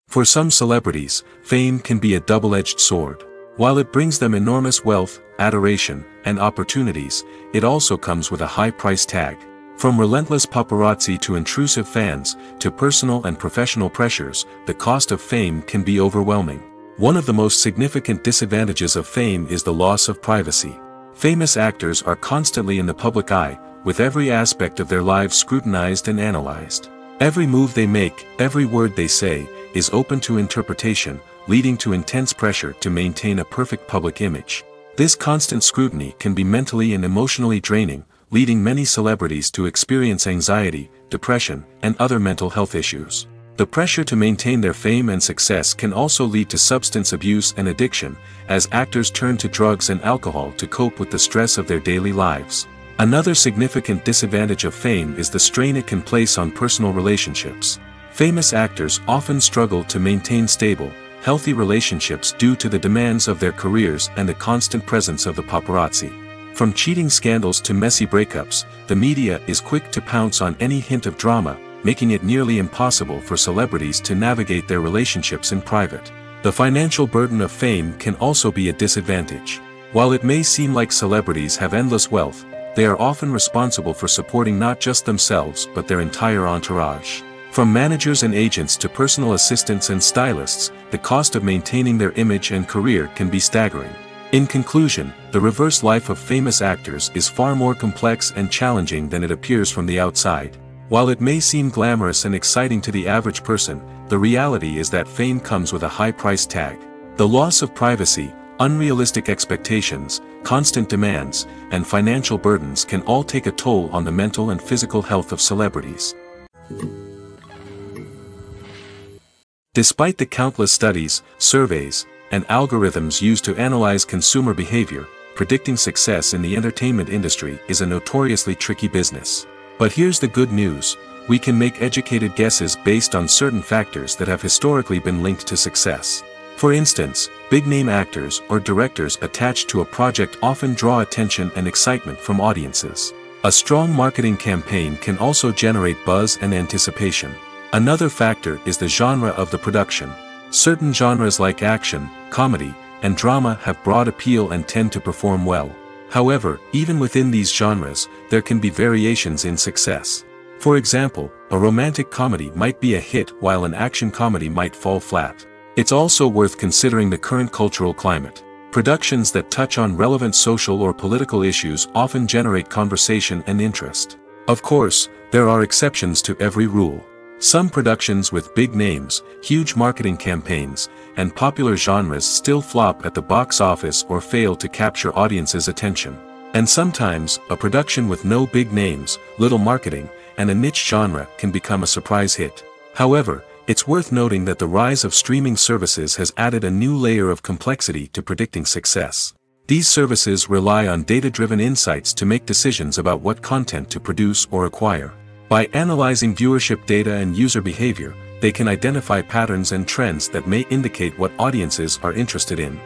For some celebrities, fame can be a double-edged sword. While it brings them enormous wealth, adoration, and opportunities, it also comes with a high price tag. From relentless paparazzi to intrusive fans, to personal and professional pressures, the cost of fame can be overwhelming. One of the most significant disadvantages of fame is the loss of privacy. Famous actors are constantly in the public eye, with every aspect of their lives scrutinized and analyzed. Every move they make, every word they say, is open to interpretation, leading to intense pressure to maintain a perfect public image. This constant scrutiny can be mentally and emotionally draining, leading many celebrities to experience anxiety, depression, and other mental health issues. The pressure to maintain their fame and success can also lead to substance abuse and addiction, as actors turn to drugs and alcohol to cope with the stress of their daily lives. Another significant disadvantage of fame is the strain it can place on personal relationships. Famous actors often struggle to maintain stable, healthy relationships due to the demands of their careers and the constant presence of the paparazzi. From cheating scandals to messy breakups, the media is quick to pounce on any hint of drama, making it nearly impossible for celebrities to navigate their relationships in private. The financial burden of fame can also be a disadvantage. While it may seem like celebrities have endless wealth, they are often responsible for supporting not just themselves but their entire entourage. From managers and agents to personal assistants and stylists, the cost of maintaining their image and career can be staggering. In conclusion, the reverse life of famous actors is far more complex and challenging than it appears from the outside. While it may seem glamorous and exciting to the average person, the reality is that fame comes with a high price tag. The loss of privacy, unrealistic expectations, constant demands, and financial burdens can all take a toll on the mental and physical health of celebrities. Despite the countless studies, surveys, and algorithms used to analyze consumer behavior, predicting success in the entertainment industry is a notoriously tricky business. But here's the good news: we can make educated guesses based on certain factors that have historically been linked to success. For instance, big-name actors or directors attached to a project often draw attention and excitement from audiences. A strong marketing campaign can also generate buzz and anticipation. Another factor is the genre of the production. Certain genres like action, comedy, and drama have broad appeal and tend to perform well. However, even within these genres, there can be variations in success. For example, a romantic comedy might be a hit while an action comedy might fall flat. It's also worth considering the current cultural climate. Productions that touch on relevant social or political issues often generate conversation and interest. Of course, there are exceptions to every rule. Some productions with big names, huge marketing campaigns, and popular genres still flop at the box office or fail to capture audiences' attention. And sometimes, a production with no big names, little marketing, and a niche genre can become a surprise hit. However, it's worth noting that the rise of streaming services has added a new layer of complexity to predicting success. These services rely on data-driven insights to make decisions about what content to produce or acquire. By analyzing viewership data and user behavior, they can identify patterns and trends that may indicate what audiences are interested in.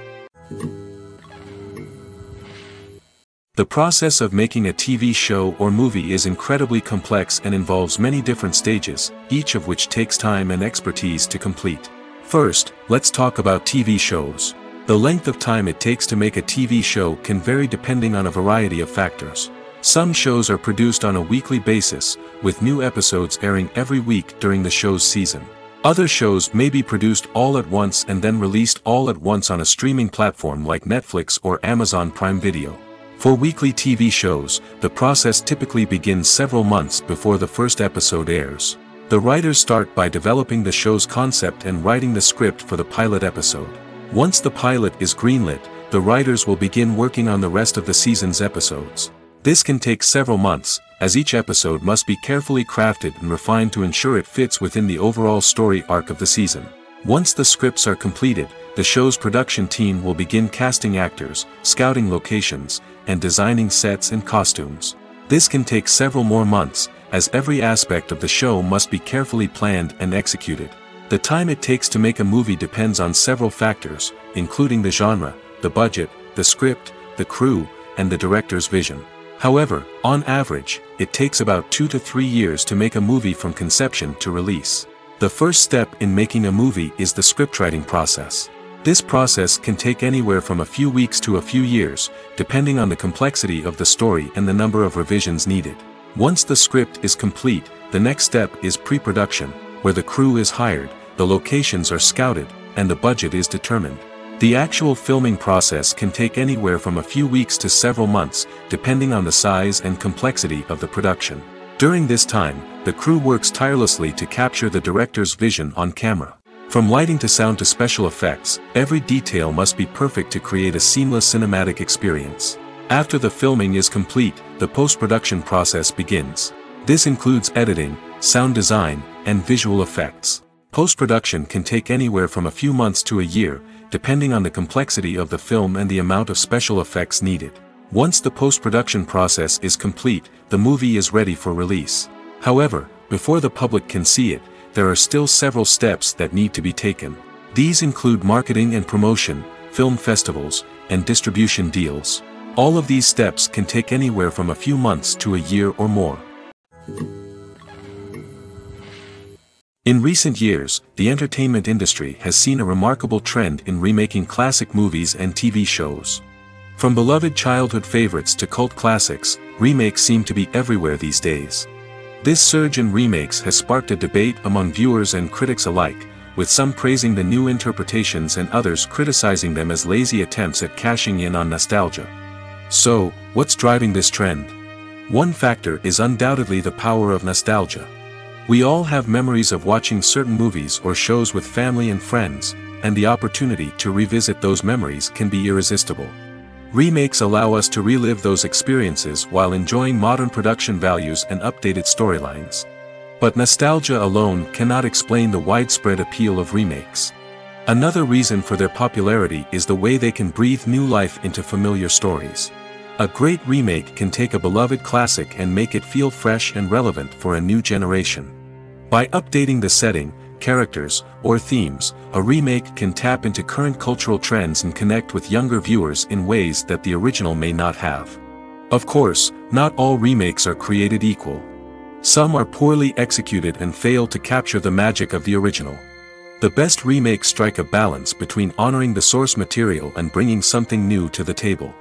The process of making a TV show or movie is incredibly complex and involves many different stages, each of which takes time and expertise to complete. First, let's talk about TV shows. The length of time it takes to make a TV show can vary depending on a variety of factors. Some shows are produced on a weekly basis, with new episodes airing every week during the show's season. Other shows may be produced all at once and then released all at once on a streaming platform like Netflix or Amazon Prime Video. For weekly TV shows, the process typically begins several months before the first episode airs. The writers start by developing the show's concept and writing the script for the pilot episode. Once the pilot is greenlit, the writers will begin working on the rest of the season's episodes. This can take several months, as each episode must be carefully crafted and refined to ensure it fits within the overall story arc of the season. Once the scripts are completed, the show's production team will begin casting actors, scouting locations, and designing sets and costumes. This can take several more months, as every aspect of the show must be carefully planned and executed. The time it takes to make a movie depends on several factors, including the genre, the budget, the script, the crew, and the director's vision. However, on average, it takes about 2 to 3 years to make a movie from conception to release. The first step in making a movie is the scriptwriting process. This process can take anywhere from a few weeks to a few years, depending on the complexity of the story and the number of revisions needed. Once the script is complete, the next step is pre-production, where the crew is hired, the locations are scouted, and the budget is determined. The actual filming process can take anywhere from a few weeks to several months, depending on the size and complexity of the production. During this time, the crew works tirelessly to capture the director's vision on camera. From lighting to sound to special effects, every detail must be perfect to create a seamless cinematic experience. After the filming is complete, the post-production process begins. This includes editing, sound design, and visual effects. Post-production can take anywhere from a few months to a year, depending on the complexity of the film and the amount of special effects needed. Once the post-production process is complete, the movie is ready for release. However, before the public can see it, there are still several steps that need to be taken. These include marketing and promotion, film festivals, and distribution deals. All of these steps can take anywhere from a few months to a year or more. In recent years, the entertainment industry has seen a remarkable trend in remaking classic movies and TV shows. From beloved childhood favorites to cult classics, remakes seem to be everywhere these days. This surge in remakes has sparked a debate among viewers and critics alike, with some praising the new interpretations and others criticizing them as lazy attempts at cashing in on nostalgia. So, what's driving this trend? One factor is undoubtedly the power of nostalgia. We all have memories of watching certain movies or shows with family and friends, and the opportunity to revisit those memories can be irresistible. Remakes allow us to relive those experiences while enjoying modern production values and updated storylines. But nostalgia alone cannot explain the widespread appeal of remakes. Another reason for their popularity is the way they can breathe new life into familiar stories. A great remake can take a beloved classic and make it feel fresh and relevant for a new generation. By updating the setting, characters, or themes, a remake can tap into current cultural trends and connect with younger viewers in ways that the original may not have. Of course, not all remakes are created equal. Some are poorly executed and fail to capture the magic of the original. The best remakes strike a balance between honoring the source material and bringing something new to the table.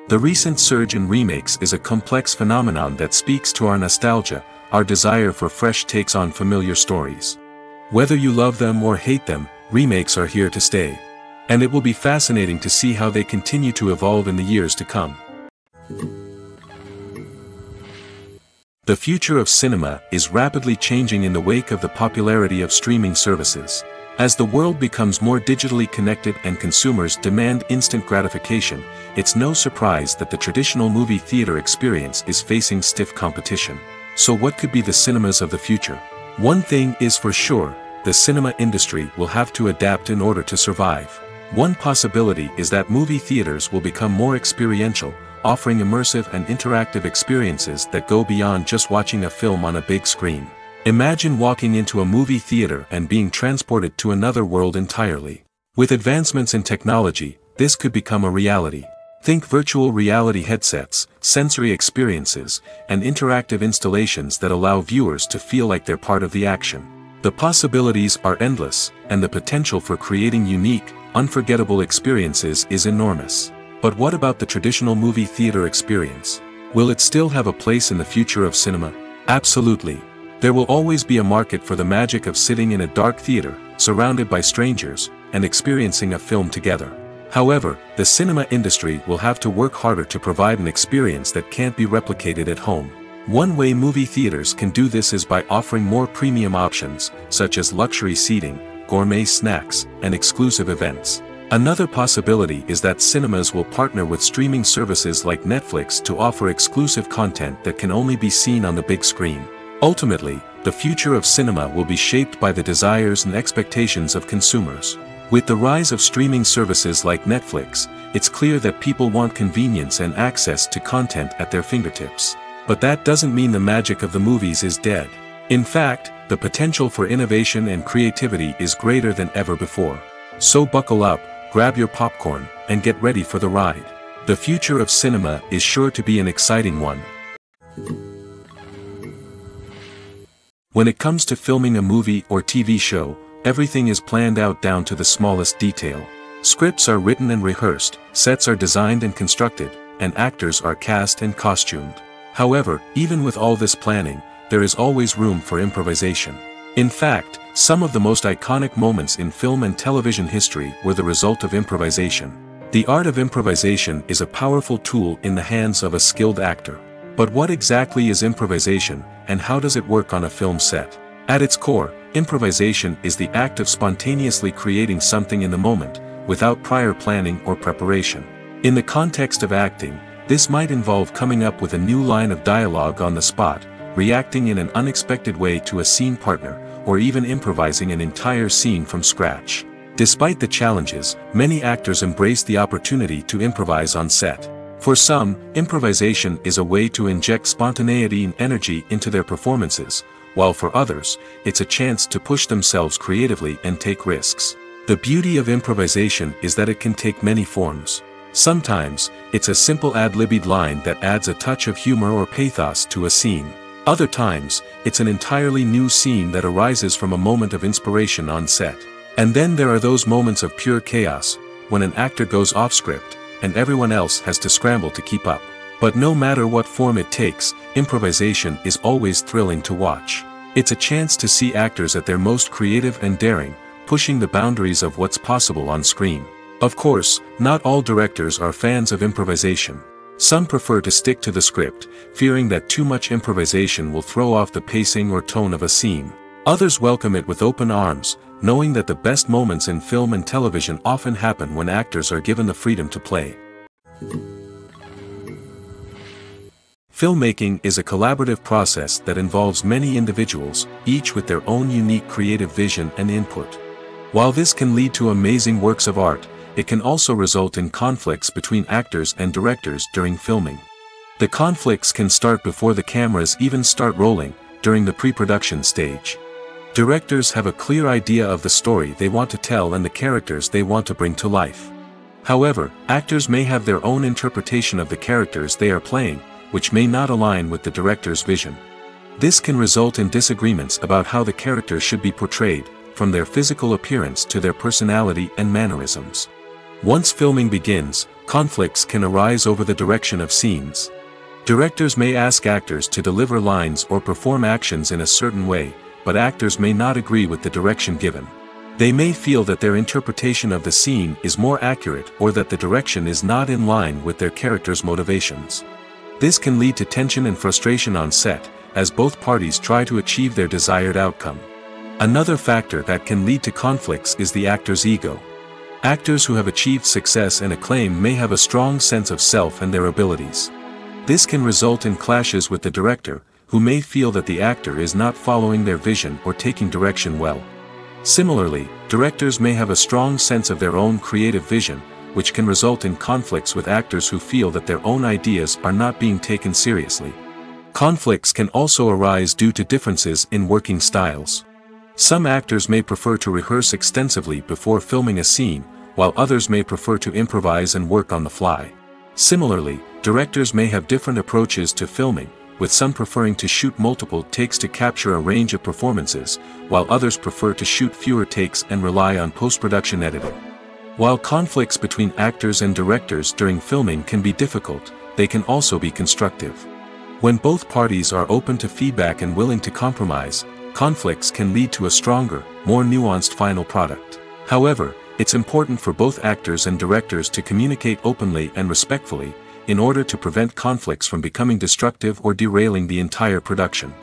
The recent surge in remakes is a complex phenomenon that speaks to our nostalgia, our desire for fresh takes on familiar stories. Whether you love them or hate them, remakes are here to stay. And it will be fascinating to see how they continue to evolve in the years to come. The future of cinema is rapidly changing in the wake of the popularity of streaming services. As the world becomes more digitally connected and consumers demand instant gratification, it's no surprise that the traditional movie theater experience is facing stiff competition. So what could be the cinemas of the future? One thing is for sure, the cinema industry will have to adapt in order to survive. One possibility is that movie theaters will become more experiential, offering immersive and interactive experiences that go beyond just watching a film on a big screen. Imagine walking into a movie theater and being transported to another world entirely. With advancements in technology, this could become a reality. Think virtual reality headsets, sensory experiences, and interactive installations that allow viewers to feel like they're part of the action. The possibilities are endless, and the potential for creating unique, unforgettable experiences is enormous. But what about the traditional movie theater experience? Will it still have a place in the future of cinema? Absolutely. There will always be a market for the magic of sitting in a dark theater, surrounded by strangers, and experiencing a film together. However, the cinema industry will have to work harder to provide an experience that can't be replicated at home. One way movie theaters can do this is by offering more premium options, such as luxury seating, gourmet snacks, and exclusive events. Another possibility is that cinemas will partner with streaming services like Netflix to offer exclusive content that can only be seen on the big screen. Ultimately, the future of cinema will be shaped by the desires and expectations of consumers. With the rise of streaming services like Netflix, it's clear that people want convenience and access to content at their fingertips. But that doesn't mean the magic of the movies is dead. In fact, the potential for innovation and creativity is greater than ever before. So buckle up, grab your popcorn, and get ready for the ride. The future of cinema is sure to be an exciting one. When it comes to filming a movie or TV show, everything is planned out down to the smallest detail. Scripts are written and rehearsed, sets are designed and constructed, and actors are cast and costumed. However, even with all this planning, there is always room for improvisation. In fact, some of the most iconic moments in film and television history were the result of improvisation. The art of improvisation is a powerful tool in the hands of a skilled actor. But what exactly is improvisation, and how does it work on a film set? At its core, improvisation is the act of spontaneously creating something in the moment, without prior planning or preparation. In the context of acting, this might involve coming up with a new line of dialogue on the spot, reacting in an unexpected way to a scene partner, or even improvising an entire scene from scratch. Despite the challenges, many actors embrace the opportunity to improvise on set. For some, improvisation is a way to inject spontaneity and energy into their performances, while for others, it's a chance to push themselves creatively and take risks. The beauty of improvisation is that it can take many forms. Sometimes, it's a simple ad-libbed line that adds a touch of humor or pathos to a scene. Other times, it's an entirely new scene that arises from a moment of inspiration on set. And then there are those moments of pure chaos, when an actor goes off script, and everyone else has to scramble to keep up. But no matter what form it takes, improvisation is always thrilling to watch. It's a chance to see actors at their most creative and daring, pushing the boundaries of what's possible on screen. Of course, not all directors are fans of improvisation. Some prefer to stick to the script, fearing that too much improvisation will throw off the pacing or tone of a scene. Others welcome it with open arms, knowing that the best moments in film and television often happen when actors are given the freedom to play. Filmmaking is a collaborative process that involves many individuals, each with their own unique creative vision and input. While this can lead to amazing works of art, it can also result in conflicts between actors and directors during filming. The conflicts can start before the cameras even start rolling, during the pre-production stage. Directors have a clear idea of the story they want to tell and the characters they want to bring to life. However, actors may have their own interpretation of the characters they are playing, which may not align with the director's vision. This can result in disagreements about how the characters should be portrayed, from their physical appearance to their personality and mannerisms. Once filming begins, conflicts can arise over the direction of scenes. Directors may ask actors to deliver lines or perform actions in a certain way, but actors may not agree with the direction given. They may feel that their interpretation of the scene is more accurate or that the direction is not in line with their character's motivations. This can lead to tension and frustration on set, as both parties try to achieve their desired outcome. Another factor that can lead to conflicts is the actor's ego. Actors who have achieved success and acclaim may have a strong sense of self and their abilities. This can result in clashes with the director, who may feel that the actor is not following their vision or taking direction well. Similarly, directors may have a strong sense of their own creative vision, which can result in conflicts with actors who feel that their own ideas are not being taken seriously. Conflicts can also arise due to differences in working styles. Some actors may prefer to rehearse extensively before filming a scene, while others may prefer to improvise and work on the fly. Similarly, directors may have different approaches to filming, with some preferring to shoot multiple takes to capture a range of performances, while others prefer to shoot fewer takes and rely on post-production editing. While conflicts between actors and directors during filming can be difficult, they can also be constructive. When both parties are open to feedback and willing to compromise, conflicts can lead to a stronger, more nuanced final product. However, it's important for both actors and directors to communicate openly and respectfully, in order to prevent conflicts from becoming destructive or derailing the entire production.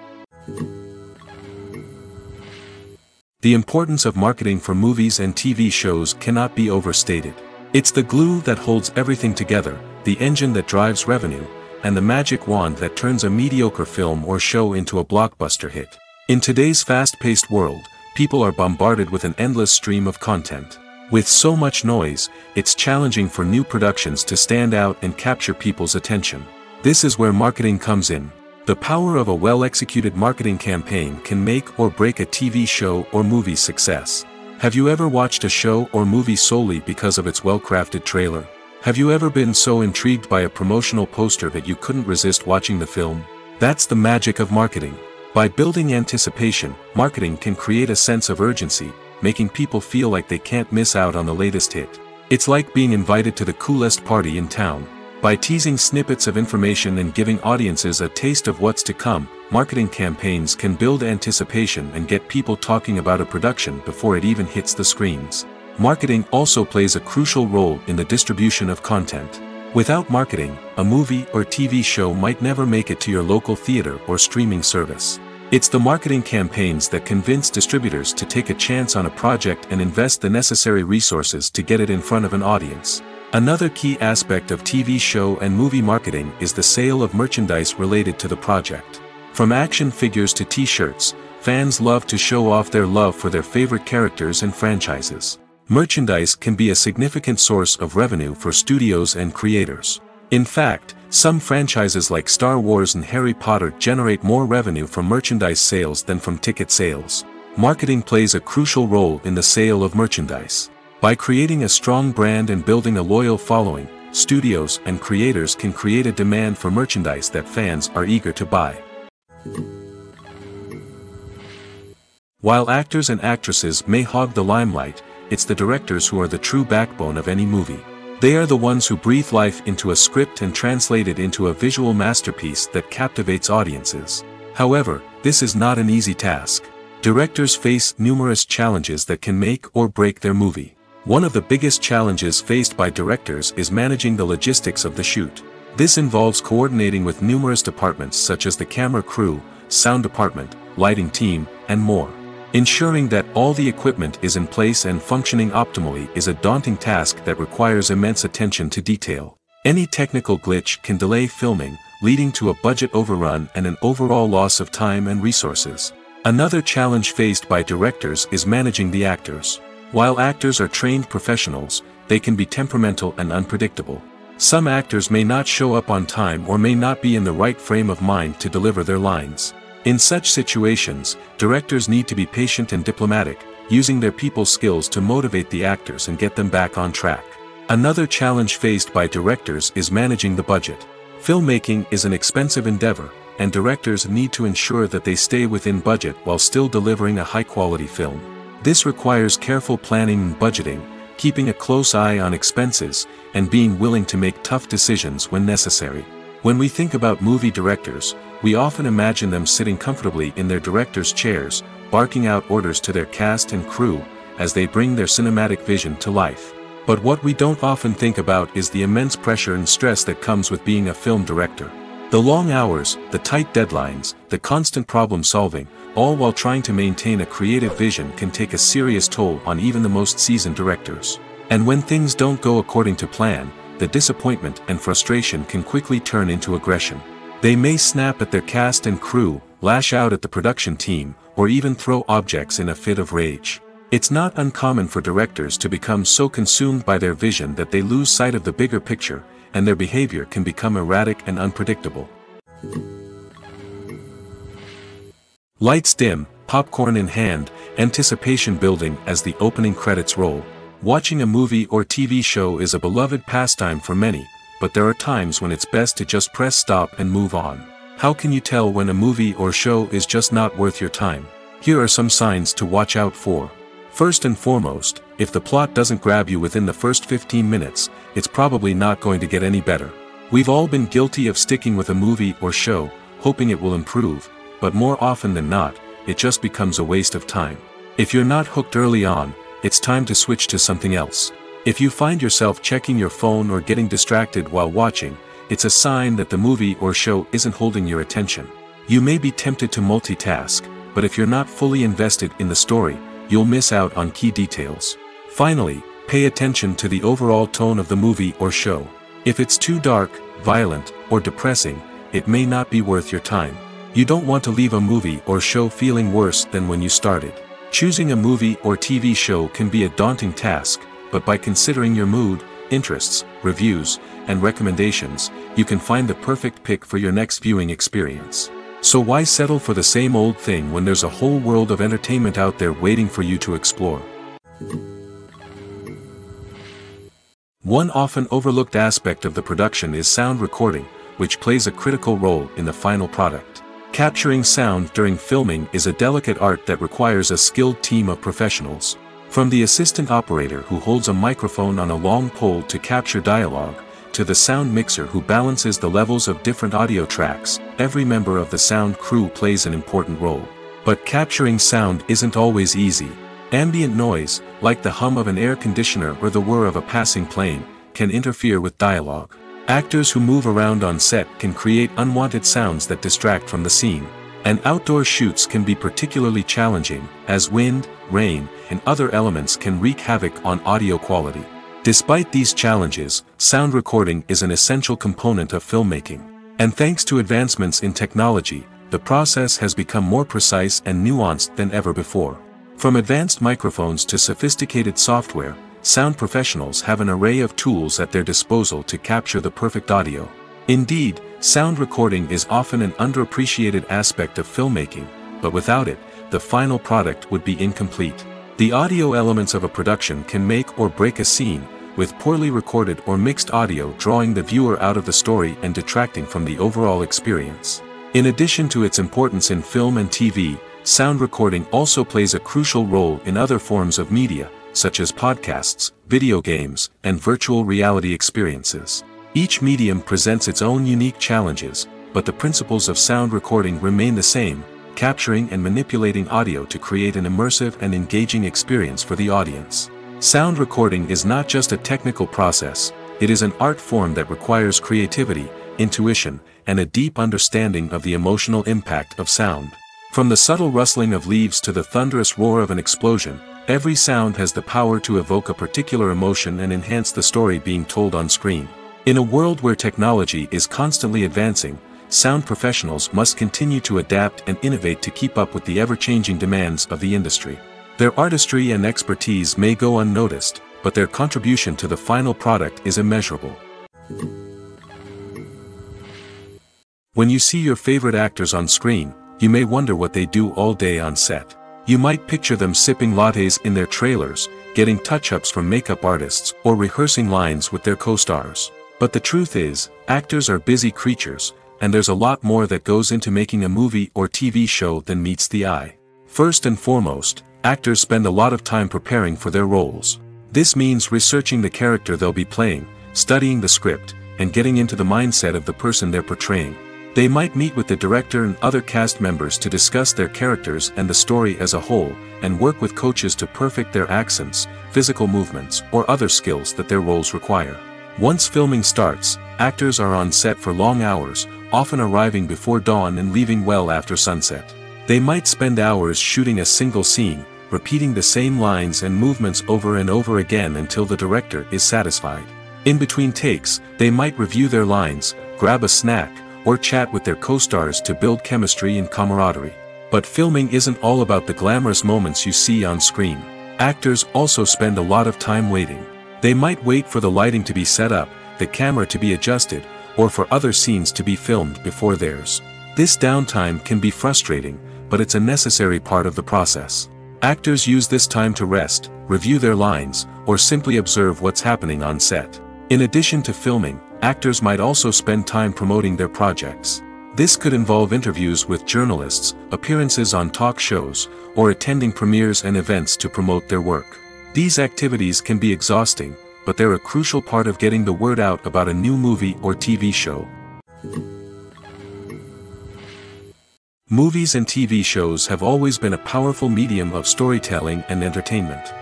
The importance of marketing for movies and TV shows cannot be overstated. It's the glue that holds everything together, the engine that drives revenue, and the magic wand that turns a mediocre film or show into a blockbuster hit. In today's fast-paced world, people are bombarded with an endless stream of content. With so much noise, it's challenging for new productions to stand out and capture people's attention. This is where marketing comes in. The power of a well-executed marketing campaign can make or break a TV show or movie's success. Have you ever watched a show or movie solely because of its well-crafted trailer? Have you ever been so intrigued by a promotional poster that you couldn't resist watching the film? That's the magic of marketing. By building anticipation, marketing can create a sense of urgency, making people feel like they can't miss out on the latest hit. It's like being invited to the coolest party in town. By teasing snippets of information and giving audiences a taste of what's to come, marketing campaigns can build anticipation and get people talking about a production before it even hits the screens. Marketing also plays a crucial role in the distribution of content. Without marketing, a movie or TV show might never make it to your local theater or streaming service. It's the marketing campaigns that convince distributors to take a chance on a project and invest the necessary resources to get it in front of an audience. Another key aspect of TV show and movie marketing is the sale of merchandise related to the project. From action figures to t-shirts, fans love to show off their love for their favorite characters and franchises. Merchandise can be a significant source of revenue for studios and creators. In fact, some franchises like Star Wars and Harry Potter generate more revenue from merchandise sales than from ticket sales. Marketing plays a crucial role in the sale of merchandise. By creating a strong brand and building a loyal following, studios and creators can create a demand for merchandise that fans are eager to buy. While actors and actresses may hog the limelight, it's the directors who are the true backbone of any movie. They are the ones who breathe life into a script and translate it into a visual masterpiece that captivates audiences. However, this is not an easy task. Directors face numerous challenges that can make or break their movie. One of the biggest challenges faced by directors is managing the logistics of the shoot. This involves coordinating with numerous departments such as the camera crew, sound department, lighting team, and more. Ensuring that all the equipment is in place and functioning optimally is a daunting task that requires immense attention to detail. Any technical glitch can delay filming, leading to a budget overrun and an overall loss of time and resources. Another challenge faced by directors is managing the actors. While actors are trained professionals, they can be temperamental and unpredictable. Some actors may not show up on time or may not be in the right frame of mind to deliver their lines. In such situations, directors need to be patient and diplomatic, using their people skills to motivate the actors and get them back on track. Another challenge faced by directors is managing the budget. Filmmaking is an expensive endeavor, and directors need to ensure that they stay within budget while still delivering a high-quality film. This requires careful planning and budgeting, keeping a close eye on expenses, and being willing to make tough decisions when necessary. When we think about movie directors, we often imagine them sitting comfortably in their director's chairs, barking out orders to their cast and crew, as they bring their cinematic vision to life. But what we don't often think about is the immense pressure and stress that comes with being a film director. The long hours, the tight deadlines, the constant problem solving, all while trying to maintain a creative vision can take a serious toll on even the most seasoned directors. And when things don't go according to plan, the disappointment and frustration can quickly turn into aggression. They may snap at their cast and crew, lash out at the production team, or even throw objects in a fit of rage. It's not uncommon for directors to become so consumed by their vision that they lose sight of the bigger picture, and their behavior can become erratic and unpredictable. Lights dim, popcorn in hand, anticipation building as the opening credits roll. Watching a movie or TV show is a beloved pastime for many, but there are times when it's best to just press stop and move on. How can you tell when a movie or show is just not worth your time? Here are some signs to watch out for. First and foremost, if the plot doesn't grab you within the first 15 minutes, it's probably not going to get any better. We've all been guilty of sticking with a movie or show, hoping it will improve, but more often than not, it just becomes a waste of time. If you're not hooked early on, it's time to switch to something else. If you find yourself checking your phone or getting distracted while watching, it's a sign that the movie or show isn't holding your attention. You may be tempted to multitask, but if you're not fully invested in the story, you'll miss out on key details. Finally, pay attention to the overall tone of the movie or show. If it's too dark, violent, or depressing, it may not be worth your time. You don't want to leave a movie or show feeling worse than when you started. Choosing a movie or TV show can be a daunting task, but by considering your mood, interests, reviews, and recommendations, you can find the perfect pick for your next viewing experience. So why settle for the same old thing when there's a whole world of entertainment out there waiting for you to explore? One often overlooked aspect of the production is sound recording, which plays a critical role in the final product. Capturing sound during filming is a delicate art that requires a skilled team of professionals. From the assistant operator who holds a microphone on a long pole to capture dialogue, to the sound mixer who balances the levels of different audio tracks, every member of the sound crew plays an important role. But capturing sound isn't always easy. Ambient noise, like the hum of an air conditioner or the whir of a passing plane, can interfere with dialogue. Actors who move around on set can create unwanted sounds that distract from the scene. And outdoor shoots can be particularly challenging, as wind, rain, and other elements can wreak havoc on audio quality. Despite these challenges, sound recording is an essential component of filmmaking. And thanks to advancements in technology, the process has become more precise and nuanced than ever before. From advanced microphones to sophisticated software, sound professionals have an array of tools at their disposal to capture the perfect audio. Indeed, sound recording is often an underappreciated aspect of filmmaking, but without it, the final product would be incomplete. The audio elements of a production can make or break a scene, with poorly recorded or mixed audio drawing the viewer out of the story and detracting from the overall experience. In addition to its importance in film and TV, sound recording also plays a crucial role in other forms of media, such as podcasts, video games, and virtual reality experiences. Each medium presents its own unique challenges, but the principles of sound recording remain the same: capturing and manipulating audio to create an immersive and engaging experience for the audience. Sound recording is not just a technical process, it is an art form that requires creativity, intuition, and a deep understanding of the emotional impact of sound. From the subtle rustling of leaves to the thunderous roar of an explosion, every sound has the power to evoke a particular emotion and enhance the story being told on screen. In a world where technology is constantly advancing, sound professionals must continue to adapt and innovate to keep up with the ever-changing demands of the industry. Their artistry and expertise may go unnoticed, but their contribution to the final product is immeasurable. When you see your favorite actors on screen, you may wonder what they do all day on set. You might picture them sipping lattes in their trailers, getting touch-ups from makeup artists, or rehearsing lines with their co-stars. But the truth is, actors are busy creatures, and there's a lot more that goes into making a movie or TV show than meets the eye. First and foremost, actors spend a lot of time preparing for their roles. This means researching the character they'll be playing, studying the script, and getting into the mindset of the person they're portraying. They might meet with the director and other cast members to discuss their characters and the story as a whole, and work with coaches to perfect their accents, physical movements, or other skills that their roles require. Once filming starts, actors are on set for long hours, often arriving before dawn and leaving well after sunset. They might spend hours shooting a single scene, repeating the same lines and movements over and over again until the director is satisfied. In between takes, they might review their lines, grab a snack, or chat with their co-stars to build chemistry and camaraderie. But filming isn't all about the glamorous moments you see on screen. Actors also spend a lot of time waiting. They might wait for the lighting to be set up, the camera to be adjusted, or for other scenes to be filmed before theirs. This downtime can be frustrating, but it's a necessary part of the process. Actors use this time to rest, review their lines, or simply observe what's happening on set. In addition to filming, actors might also spend time promoting their projects. This could involve interviews with journalists, appearances on talk shows, or attending premieres and events to promote their work. These activities can be exhausting, but they're a crucial part of getting the word out about a new movie or TV show. Movies and TV shows have always been a powerful medium of storytelling and entertainment.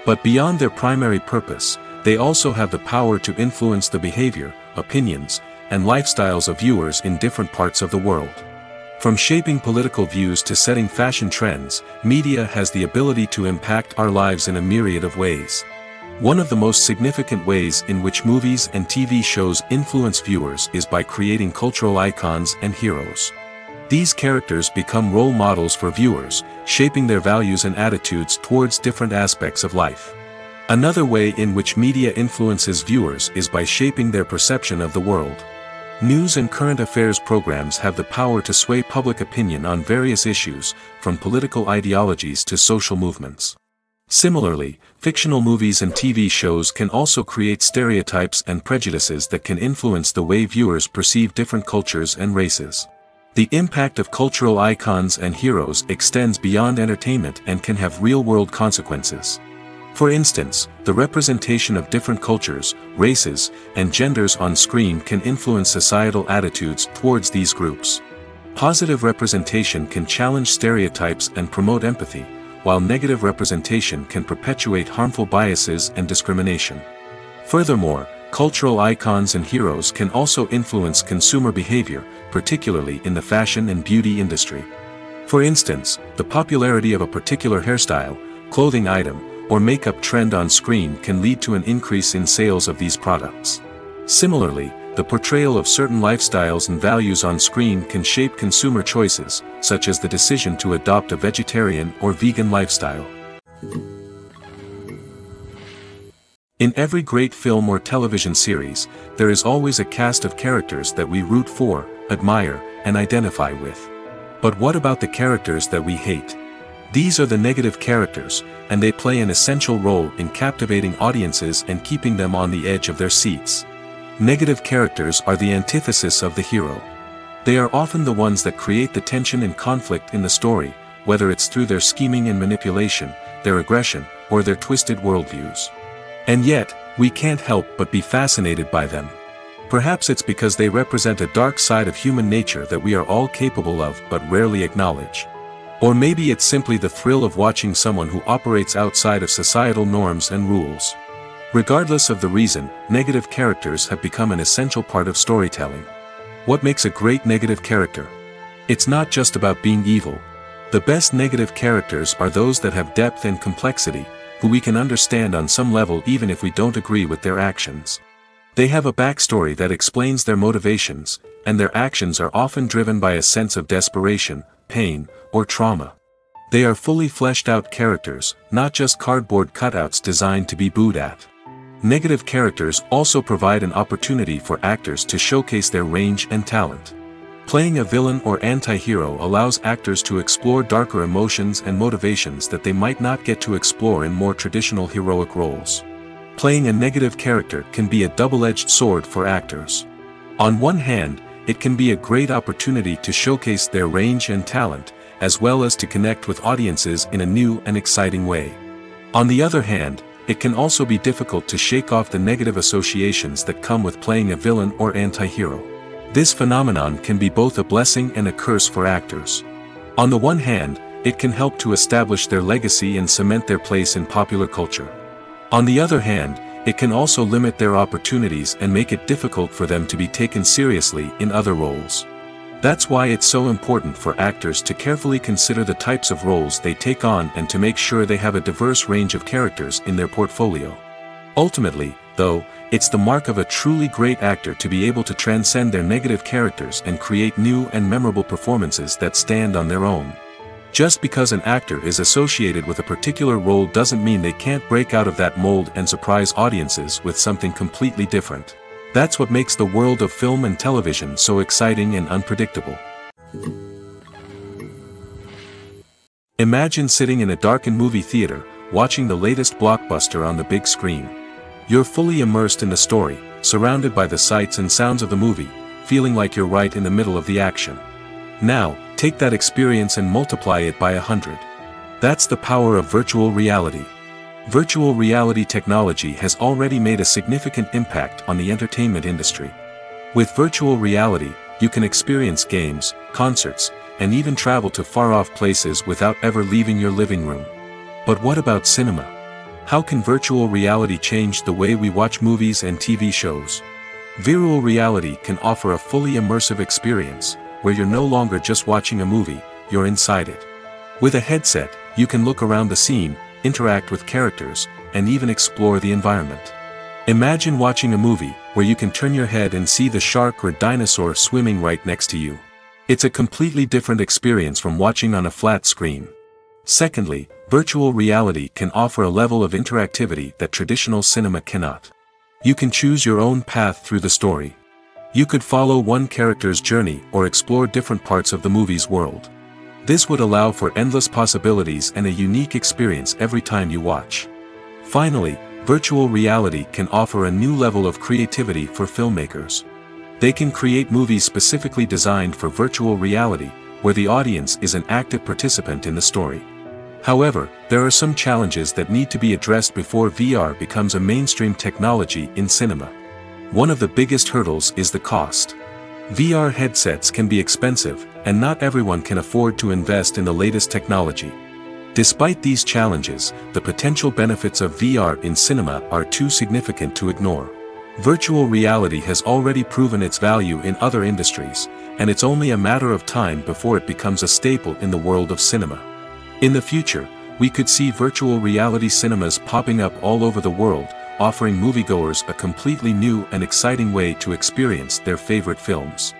But beyond their primary purpose, they also have the power to influence the behavior, opinions, and lifestyles of viewers in different parts of the world. From shaping political views to setting fashion trends, media has the ability to impact our lives in a myriad of ways. One of the most significant ways in which movies and TV shows influence viewers is by creating cultural icons and heroes. These characters become role models for viewers, shaping their values and attitudes towards different aspects of life. Another way in which media influences viewers is by shaping their perception of the world. News and current affairs programs have the power to sway public opinion on various issues, from political ideologies to social movements. Similarly, fictional movies and TV shows can also create stereotypes and prejudices that can influence the way viewers perceive different cultures and races. The impact of cultural icons and heroes extends beyond entertainment and can have real-world consequences. For instance, the representation of different cultures, races, and genders on screen can influence societal attitudes towards these groups. Positive representation can challenge stereotypes and promote empathy, while negative representation can perpetuate harmful biases and discrimination. Furthermore, cultural icons and heroes can also influence consumer behavior, particularly in the fashion and beauty industry. For instance, the popularity of a particular hairstyle, clothing item, or makeup trend on screen can lead to an increase in sales of these products. Similarly, the portrayal of certain lifestyles and values on screen can shape consumer choices, such as the decision to adopt a vegetarian or vegan lifestyle. In every great film or television series, there is always a cast of characters that we root for, admire, and identify with. But what about the characters that we hate? These are the negative characters, and they play an essential role in captivating audiences and keeping them on the edge of their seats. Negative characters are the antithesis of the hero. They are often the ones that create the tension and conflict in the story, whether it's through their scheming and manipulation, their aggression, or their twisted worldviews. And yet, we can't help but be fascinated by them. Perhaps it's because they represent a dark side of human nature that we are all capable of but rarely acknowledge. Or maybe it's simply the thrill of watching someone who operates outside of societal norms and rules. Regardless of the reason, negative characters have become an essential part of storytelling. What makes a great negative character? It's not just about being evil. The best negative characters are those that have depth and complexity, who we can understand on some level even if we don't agree with their actions. They have a backstory that explains their motivations, and their actions are often driven by a sense of desperation, pain, or trauma. They are fully fleshed out characters, not just cardboard cutouts designed to be booed at. Negative characters also provide an opportunity for actors to showcase their range and talent. Playing a villain or anti-hero allows actors to explore darker emotions and motivations that they might not get to explore in more traditional heroic roles. Playing a negative character can be a double-edged sword for actors. On one hand, it can be a great opportunity to showcase their range and talent, as well as to connect with audiences in a new and exciting way. On the other hand, it can also be difficult to shake off the negative associations that come with playing a villain or anti-hero. This phenomenon can be both a blessing and a curse for actors. On the one hand, it can help to establish their legacy and cement their place in popular culture. On the other hand, it can also limit their opportunities and make it difficult for them to be taken seriously in other roles. That's why it's so important for actors to carefully consider the types of roles they take on and to make sure they have a diverse range of characters in their portfolio. Ultimately, though, it's the mark of a truly great actor to be able to transcend their negative characters and create new and memorable performances that stand on their own. Just because an actor is associated with a particular role doesn't mean they can't break out of that mold and surprise audiences with something completely different. That's what makes the world of film and television so exciting and unpredictable. Imagine sitting in a darkened movie theater, watching the latest blockbuster on the big screen. You're fully immersed in the story, surrounded by the sights and sounds of the movie, feeling like you're right in the middle of the action. Now, take that experience and multiply it by 100. That's the power of virtual reality. Virtual reality technology has already made a significant impact on the entertainment industry. With virtual reality, you can experience games, concerts, and even travel to far-off places without ever leaving your living room. But what about cinema? How can virtual reality change the way we watch movies and TV shows? Virtual reality can offer a fully immersive experience, where you're no longer just watching a movie, you're inside it. With a headset, you can look around the scene, interact with characters, and even explore the environment. Imagine watching a movie, where you can turn your head and see the shark or dinosaur swimming right next to you. It's a completely different experience from watching on a flat screen. Secondly, virtual reality can offer a level of interactivity that traditional cinema cannot. You can choose your own path through the story. You could follow one character's journey or explore different parts of the movie's world. This would allow for endless possibilities and a unique experience every time you watch. Finally, virtual reality can offer a new level of creativity for filmmakers. They can create movies specifically designed for virtual reality, where the audience is an active participant in the story. However, there are some challenges that need to be addressed before VR becomes a mainstream technology in cinema. One of the biggest hurdles is the cost. VR headsets can be expensive, and not everyone can afford to invest in the latest technology. Despite these challenges, the potential benefits of VR in cinema are too significant to ignore. Virtual reality has already proven its value in other industries, and it's only a matter of time before it becomes a staple in the world of cinema. In the future, we could see virtual reality cinemas popping up all over the world, offering moviegoers a completely new and exciting way to experience their favorite films.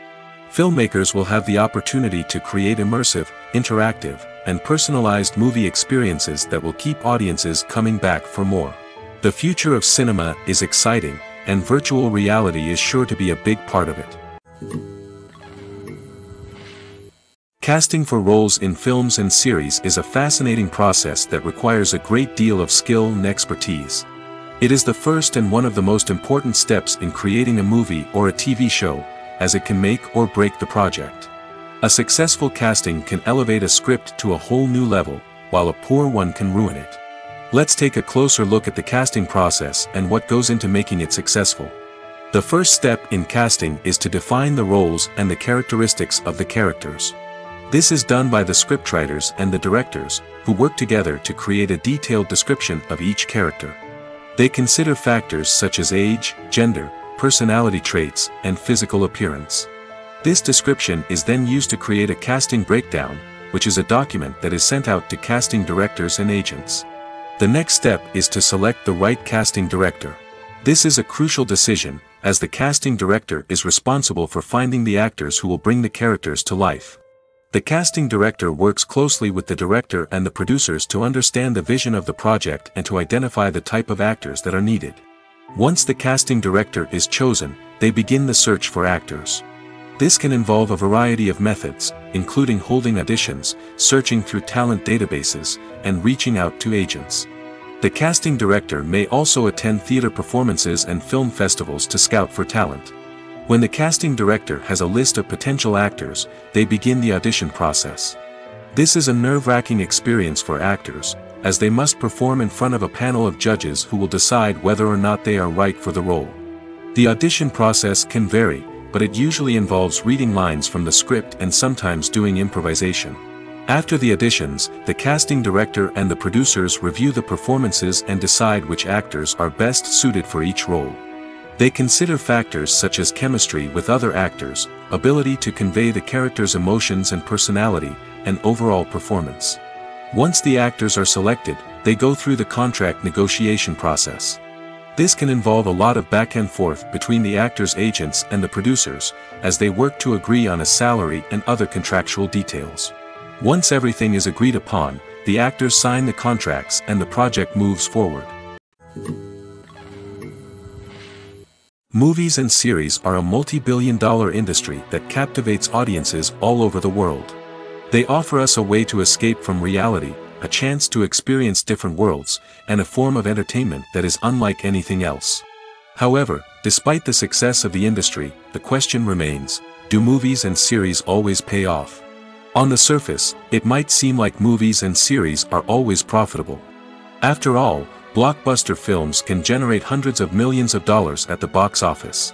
Filmmakers will have the opportunity to create immersive, interactive, and personalized movie experiences that will keep audiences coming back for more. The future of cinema is exciting, and virtual reality is sure to be a big part of it. Casting for roles in films and series is a fascinating process that requires a great deal of skill and expertise. It is the first and one of the most important steps in creating a movie or a TV show, as it can make or break the project. A successful casting can elevate a script to a whole new level, while a poor one can ruin it. Let's take a closer look at the casting process and what goes into making it successful. The first step in casting is to define the roles and the characteristics of the characters. This is done by the scriptwriters and the directors, who work together to create a detailed description of each character. They consider factors such as age, gender, personality traits, and physical appearance. This description is then used to create a casting breakdown, which is a document that is sent out to casting directors and agents. The next step is to select the right casting director. This is a crucial decision, as the casting director is responsible for finding the actors who will bring the characters to life. The casting director works closely with the director and the producers to understand the vision of the project and to identify the type of actors that are needed. Once the casting director is chosen, they begin the search for actors. This can involve a variety of methods, including holding auditions, searching through talent databases, and reaching out to agents. The casting director may also attend theater performances and film festivals to scout for talent. When the casting director has a list of potential actors, they begin the audition process. This is a nerve-wracking experience for actors, as they must perform in front of a panel of judges who will decide whether or not they are right for the role. The audition process can vary, but it usually involves reading lines from the script and sometimes doing improvisation. After the auditions, the casting director and the producers review the performances and decide which actors are best suited for each role. They consider factors such as chemistry with other actors, ability to convey the character's emotions and personality, and overall performance. Once the actors are selected, they go through the contract negotiation process. This can involve a lot of back and forth between the actors' agents and the producers, as they work to agree on a salary and other contractual details. Once everything is agreed upon, the actors sign the contracts and the project moves forward. Movies and series are a multi-billion-dollar industry that captivates audiences all over the world. They offer us a way to escape from reality, a chance to experience different worlds, and a form of entertainment that is unlike anything else. However, despite the success of the industry, the question remains, do movies and series always pay off? On the surface, it might seem like movies and series are always profitable. After all, blockbuster films can generate hundreds of millions of dollars at the box office.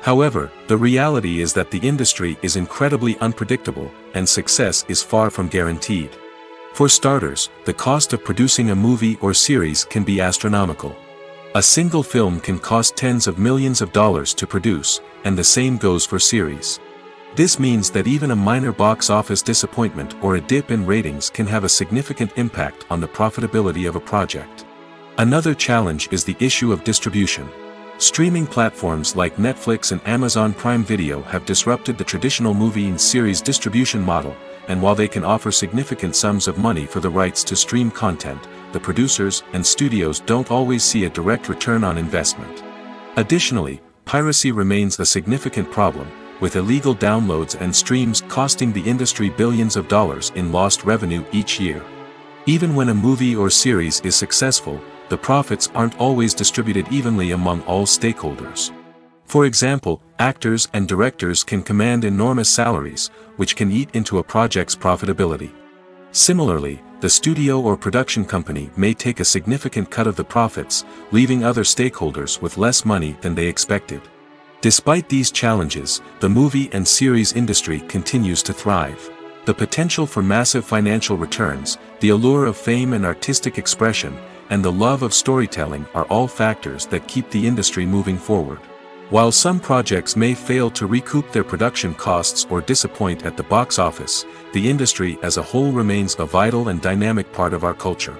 However, the reality is that the industry is incredibly unpredictable, and success is far from guaranteed. For starters, the cost of producing a movie or series can be astronomical. A single film can cost tens of millions of dollars to produce, and the same goes for series. This means that even a minor box office disappointment or a dip in ratings can have a significant impact on the profitability of a project. Another challenge is the issue of distribution. Streaming platforms like Netflix and Amazon Prime Video have disrupted the traditional movie and series distribution model, and while they can offer significant sums of money for the rights to stream content, the producers and studios don't always see a direct return on investment. Additionally, piracy remains a significant problem, with illegal downloads and streams costing the industry billions of dollars in lost revenue each year. Even when a movie or series is successful, the profits aren't always distributed evenly among all stakeholders. For example, actors and directors can command enormous salaries, which can eat into a project's profitability. Similarly, the studio or production company may take a significant cut of the profits, leaving other stakeholders with less money than they expected. Despite these challenges, the movie and series industry continues to thrive. The potential for massive financial returns, the allure of fame and artistic expression, and the love of storytelling are all factors that keep the industry moving forward. While some projects may fail to recoup their production costs or disappoint at the box office, the industry as a whole remains a vital and dynamic part of our culture.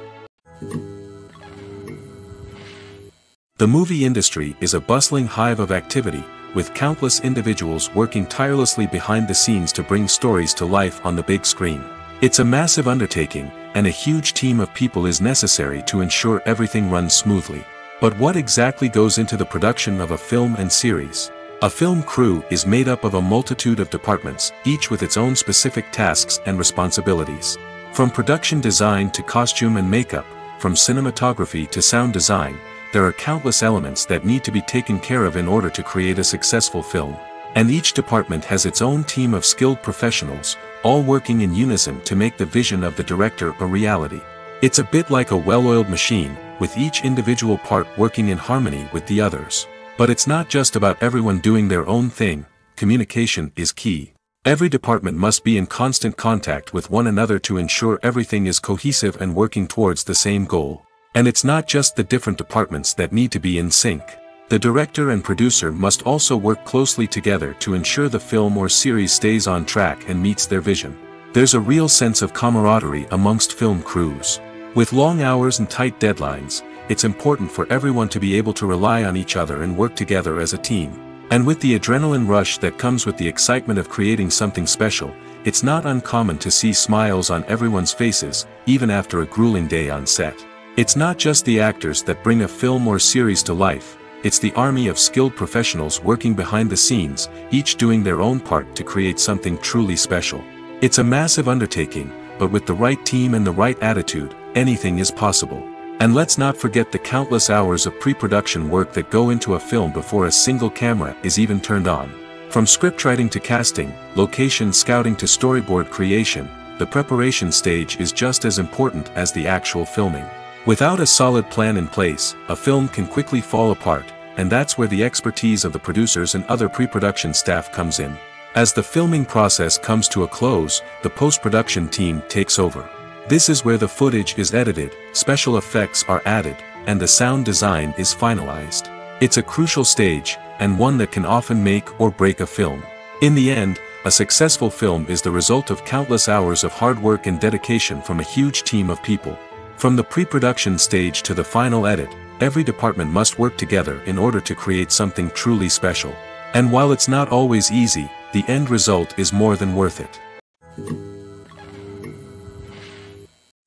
The movie industry is a bustling hive of activity, with countless individuals working tirelessly behind the scenes to bring stories to life on the big screen. It's a massive undertaking, and a huge team of people is necessary to ensure everything runs smoothly. But what exactly goes into the production of a film and series? A film crew is made up of a multitude of departments, each with its own specific tasks and responsibilities. From production design to costume and makeup, from cinematography to sound design, there are countless elements that need to be taken care of in order to create a successful film. And each department has its own team of skilled professionals, all working in unison to make the vision of the director a reality. It's a bit like a well-oiled machine, with each individual part working in harmony with the others. But it's not just about everyone doing their own thing. Communication is key. Every department must be in constant contact with one another to ensure everything is cohesive and working towards the same goal. And it's not just the different departments that need to be in sync. The director and producer must also work closely together to ensure the film or series stays on track and meets their vision. There's a real sense of camaraderie amongst film crews. With long hours and tight deadlines, it's important for everyone to be able to rely on each other and work together as a team. And with the adrenaline rush that comes with the excitement of creating something special, it's not uncommon to see smiles on everyone's faces, even after a grueling day on set. It's not just the actors that bring a film or series to life, it's the army of skilled professionals working behind the scenes, each doing their own part to create something truly special. It's a massive undertaking, but with the right team and the right attitude, anything is possible. And let's not forget the countless hours of pre-production work that go into a film before a single camera is even turned on. From scriptwriting to casting, location scouting to storyboard creation, the preparation stage is just as important as the actual filming. Without a solid plan in place, a film can quickly fall apart, and that's where the expertise of the producers and other pre-production staff comes in. As the filming process comes to a close, the post-production team takes over. This is where the footage is edited, special effects are added, and the sound design is finalized. It's a crucial stage, and one that can often make or break a film. In the end, a successful film is the result of countless hours of hard work and dedication from a huge team of people. From the pre-production stage to the final edit, every department must work together in order to create something truly special. And while it's not always easy, the end result is more than worth it.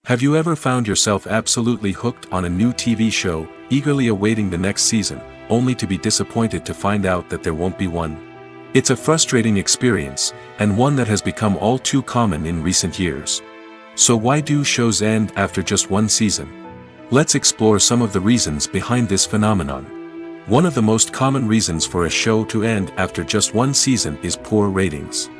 Have you ever found yourself absolutely hooked on a new TV show, eagerly awaiting the next season, only to be disappointed to find out that there won't be one? It's a frustrating experience, and one that has become all too common in recent years. So why do shows end after just one season? Let's explore some of the reasons behind this phenomenon. One of the most common reasons for a show to end after just one season is poor ratings.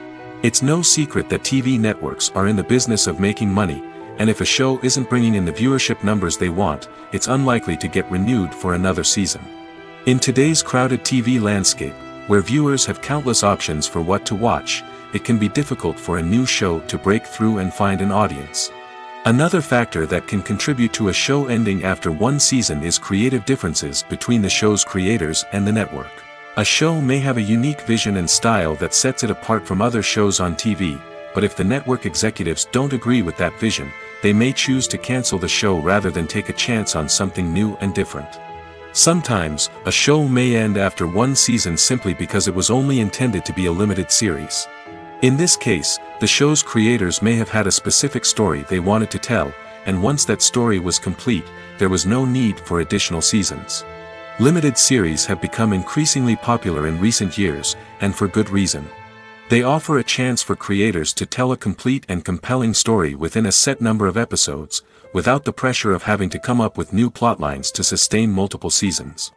It's no secret that TV networks are in the business of making money, and if a show isn't bringing in the viewership numbers they want, it's unlikely to get renewed for another season. In today's crowded TV landscape, where viewers have countless options for what to watch, it can be difficult for a new show to break through and find an audience. Another factor that can contribute to a show ending after one season is creative differences between the show's creators and the network. A show may have a unique vision and style that sets it apart from other shows on TV, but if the network executives don't agree with that vision, they may choose to cancel the show rather than take a chance on something new and different. Sometimes, a show may end after one season simply because it was only intended to be a limited series. In this case, the show's creators may have had a specific story they wanted to tell, and once that story was complete, there was no need for additional seasons. Limited series have become increasingly popular in recent years, and for good reason. They offer a chance for creators to tell a complete and compelling story within a set number of episodes, without the pressure of having to come up with new plotlines to sustain multiple seasons.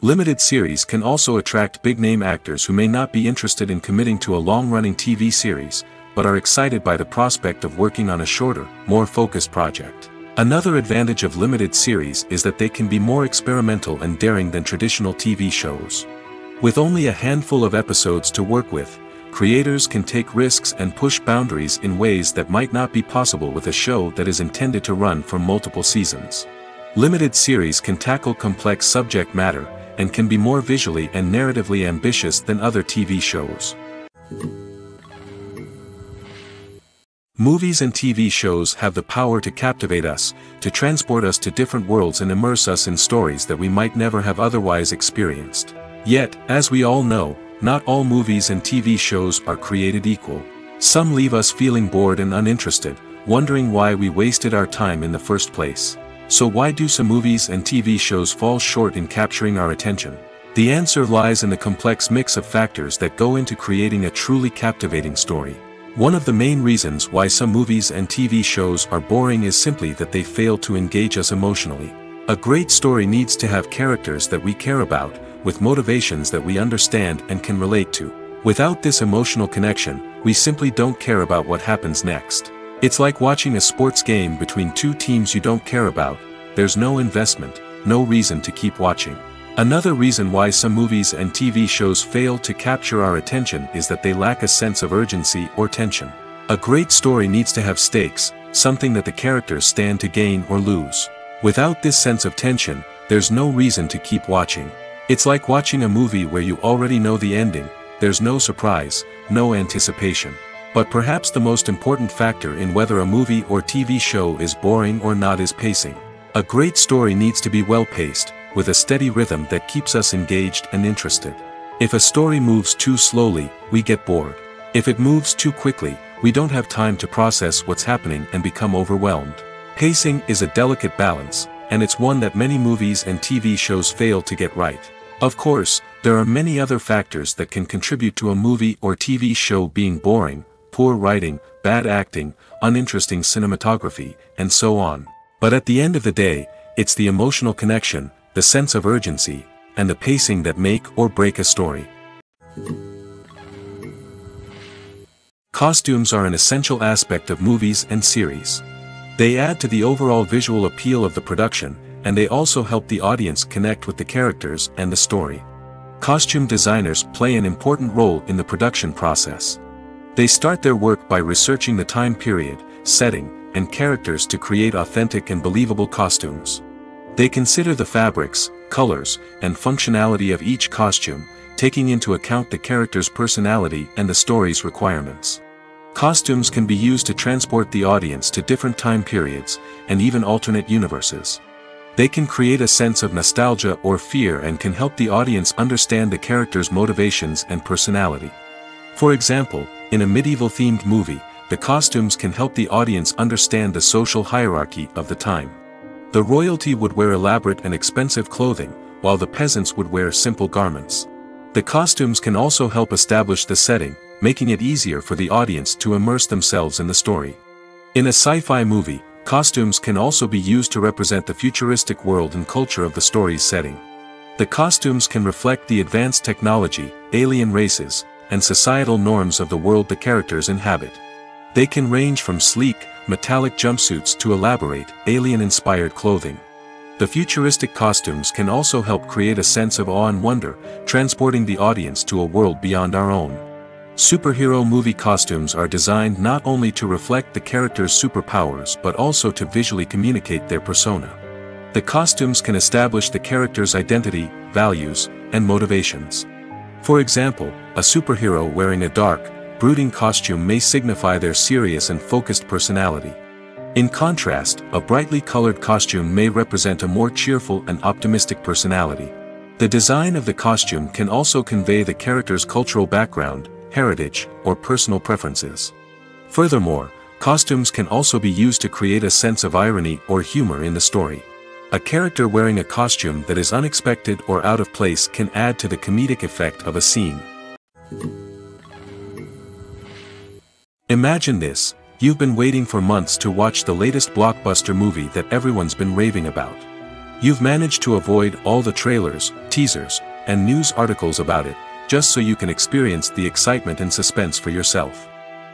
Limited series can also attract big-name actors who may not be interested in committing to a long-running TV series, but are excited by the prospect of working on a shorter, more focused project. Another advantage of limited series is that they can be more experimental and daring than traditional TV shows. With only a handful of episodes to work with, creators can take risks and push boundaries in ways that might not be possible with a show that is intended to run for multiple seasons. Limited series can tackle complex subject matter, and can be more visually and narratively ambitious than other TV shows. Movies and TV shows have the power to captivate us, to transport us to different worlds and immerse us in stories that we might never have otherwise experienced. Yet, as we all know, not all movies and TV shows are created equal. Some leave us feeling bored and uninterested, wondering why we wasted our time in the first place. So why do some movies and TV shows fall short in capturing our attention? The answer lies in the complex mix of factors that go into creating a truly captivating story. One of the main reasons why some movies and TV shows are boring is simply that they fail to engage us emotionally. A great story needs to have characters that we care about, with motivations that we understand and can relate to. Without this emotional connection, we simply don't care about what happens next. It's like watching a sports game between two teams you don't care about. There's no investment, no reason to keep watching. Another reason why some movies and TV shows fail to capture our attention is that they lack a sense of urgency or tension. A great story needs to have stakes, something that the characters stand to gain or lose. Without this sense of tension, there's no reason to keep watching. It's like watching a movie where you already know the ending. There's no surprise, no anticipation. But perhaps the most important factor in whether a movie or TV show is boring or not is pacing. A great story needs to be well-paced, with a steady rhythm that keeps us engaged and interested. If a story moves too slowly, we get bored. If it moves too quickly, we don't have time to process what's happening and become overwhelmed. Pacing is a delicate balance, and it's one that many movies and TV shows fail to get right. Of course, there are many other factors that can contribute to a movie or TV show being boring: poor writing, bad acting, uninteresting cinematography, and so on. But at the end of the day, it's the emotional connection, the sense of urgency, and the pacing that make or break a story. Costumes are an essential aspect of movies and series. They add to the overall visual appeal of the production, and they also help the audience connect with the characters and the story. Costume designers play an important role in the production process. They start their work by researching the time period, setting, and characters to create authentic and believable costumes. They consider the fabrics, colors, and functionality of each costume, taking into account the character's personality and the story's requirements. Costumes can be used to transport the audience to different time periods, and even alternate universes. They can create a sense of nostalgia or fear and can help the audience understand the character's motivations and personality. For example, in a medieval-themed movie, the costumes can help the audience understand the social hierarchy of the time. The royalty would wear elaborate and expensive clothing, while the peasants would wear simple garments. The costumes can also help establish the setting, making it easier for the audience to immerse themselves in the story. In a sci-fi movie, costumes can also be used to represent the futuristic world and culture of the story's setting. The costumes can reflect the advanced technology, alien races, and societal norms of the world the characters inhabit. They can range from sleek, metallic jumpsuits to elaborate, alien-inspired clothing. The futuristic costumes can also help create a sense of awe and wonder, transporting the audience to a world beyond our own. Superhero movie costumes are designed not only to reflect the character's superpowers but also to visually communicate their persona. The costumes can establish the character's identity, values, and motivations. For example, a superhero wearing a dark, brooding costume may signify their serious and focused personality. In contrast, a brightly colored costume may represent a more cheerful and optimistic personality. The design of the costume can also convey the character's cultural background, heritage, or personal preferences. Furthermore, costumes can also be used to create a sense of irony or humor in the story. A character wearing a costume that is unexpected or out of place can add to the comedic effect of a scene. Imagine this: you've been waiting for months to watch the latest blockbuster movie that everyone's been raving about. You've managed to avoid all the trailers, teasers, and news articles about it, just so you can experience the excitement and suspense for yourself.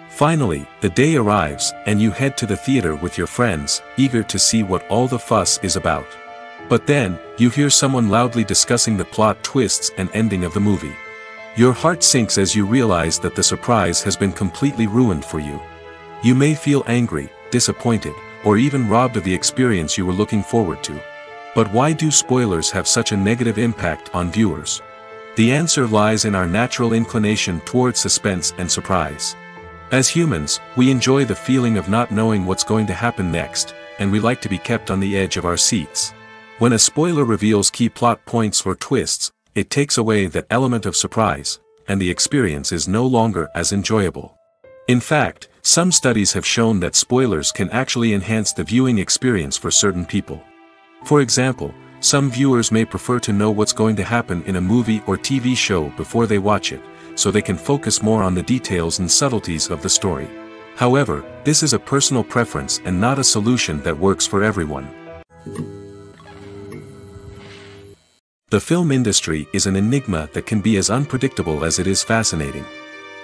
Finally, the day arrives, and you head to the theater with your friends, eager to see what all the fuss is about. But then, you hear someone loudly discussing the plot twists and ending of the movie. Your heart sinks as you realize that the surprise has been completely ruined for you. You may feel angry, disappointed, or even robbed of the experience you were looking forward to. But why do spoilers have such a negative impact on viewers? The answer lies in our natural inclination towards suspense and surprise. As humans, we enjoy the feeling of not knowing what's going to happen next, and we like to be kept on the edge of our seats. When a spoiler reveals key plot points or twists, it takes away that element of surprise, and the experience is no longer as enjoyable. In fact, some studies have shown that spoilers can actually enhance the viewing experience for certain people. For example, some viewers may prefer to know what's going to happen in a movie or TV show before they watch it, so they can focus more on the details and subtleties of the story. However, this is a personal preference and not a solution that works for everyone. The film industry is an enigma that can be as unpredictable as it is fascinating.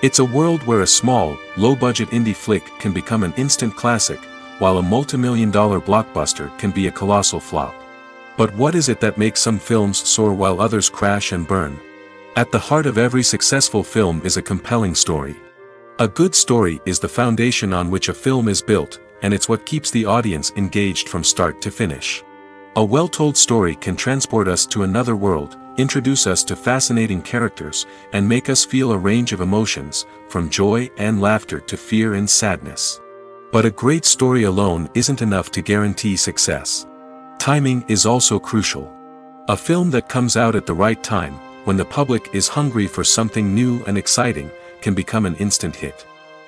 It's a world where a small, low-budget indie flick can become an instant classic, while a multi-million-dollar blockbuster can be a colossal flop. But what is it that makes some films soar while others crash and burn? At the heart of every successful film is a compelling story. A good story is the foundation on which a film is built, and it's what keeps the audience engaged from start to finish. A well-told story can transport us to another world, introduce us to fascinating characters, and make us feel a range of emotions, from joy and laughter to fear and sadness. But a great story alone isn't enough to guarantee success. Timing is also crucial. A film that comes out at the right time, when the public is hungry for something new and exciting, can become an instant hit.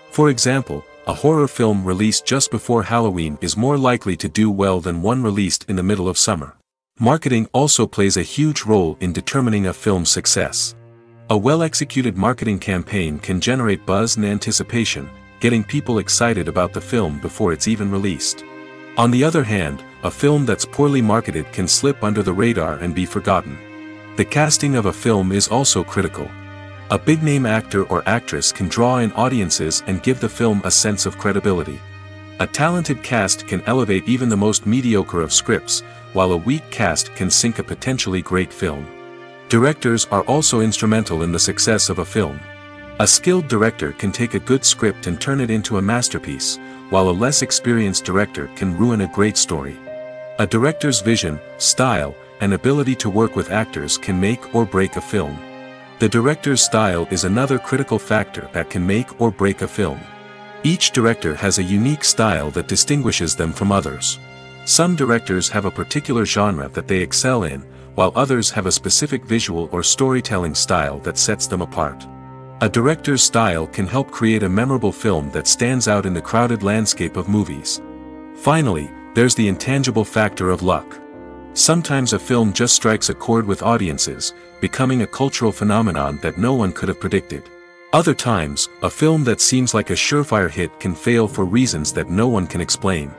For example, a horror film released just before Halloween is more likely to do well than one released in the middle of summer. Marketing also plays a huge role in determining a film's success. A well-executed marketing campaign can generate buzz and anticipation, getting people excited about the film before it's even released. On the other hand, a film that's poorly marketed can slip under the radar and be forgotten. The casting of a film is also critical. A big-name actor or actress can draw in audiences and give the film a sense of credibility. A talented cast can elevate even the most mediocre of scripts, while a weak cast can sink a potentially great film. Directors are also instrumental in the success of a film. A skilled director can take a good script and turn it into a masterpiece, while a less experienced director can ruin a great story. A director's vision, style, and ability to work with actors can make or break a film. The director's style is another critical factor that can make or break a film. Each director has a unique style that distinguishes them from others. Some directors have a particular genre that they excel in, while others have a specific visual or storytelling style that sets them apart. A director's style can help create a memorable film that stands out in the crowded landscape of movies. Finally, there's the intangible factor of luck. Sometimes a film just strikes a chord with audiences, becoming a cultural phenomenon that no one could have predicted. Other times, a film that seems like a surefire hit can fail for reasons that no one can explain.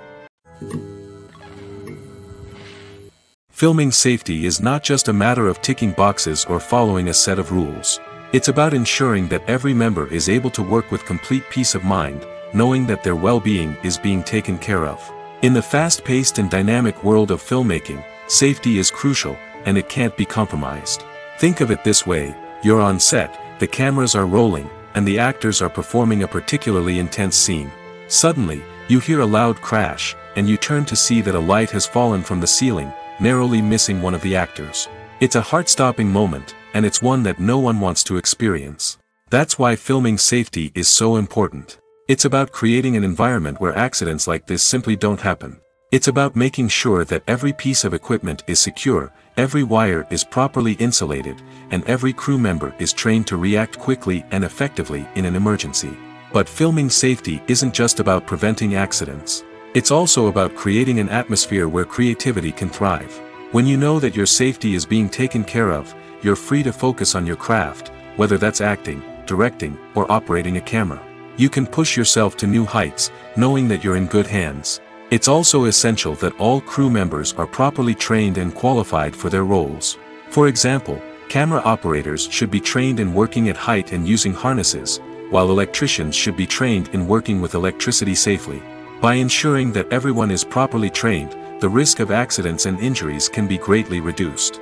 Filming safety is not just a matter of ticking boxes or following a set of rules. It's about ensuring that every member is able to work with complete peace of mind, knowing that their well-being is being taken care of. In the fast-paced and dynamic world of filmmaking, safety is crucial, and it can't be compromised. Think of it this way: you're on set, the cameras are rolling, and the actors are performing a particularly intense scene. Suddenly, you hear a loud crash, and you turn to see that a light has fallen from the ceiling, narrowly missing one of the actors. It's a heart-stopping moment, and it's one that no one wants to experience. That's why filming safety is so important. It's about creating an environment where accidents like this simply don't happen. It's about making sure that every piece of equipment is secure, every wire is properly insulated, and every crew member is trained to react quickly and effectively in an emergency. But filming safety isn't just about preventing accidents. It's also about creating an atmosphere where creativity can thrive. When you know that your safety is being taken care of, you're free to focus on your craft, whether that's acting, directing, or operating a camera. You can push yourself to new heights, knowing that you're in good hands. It's also essential that all crew members are properly trained and qualified for their roles. For example, camera operators should be trained in working at height and using harnesses, while electricians should be trained in working with electricity safely. By ensuring that everyone is properly trained, the risk of accidents and injuries can be greatly reduced.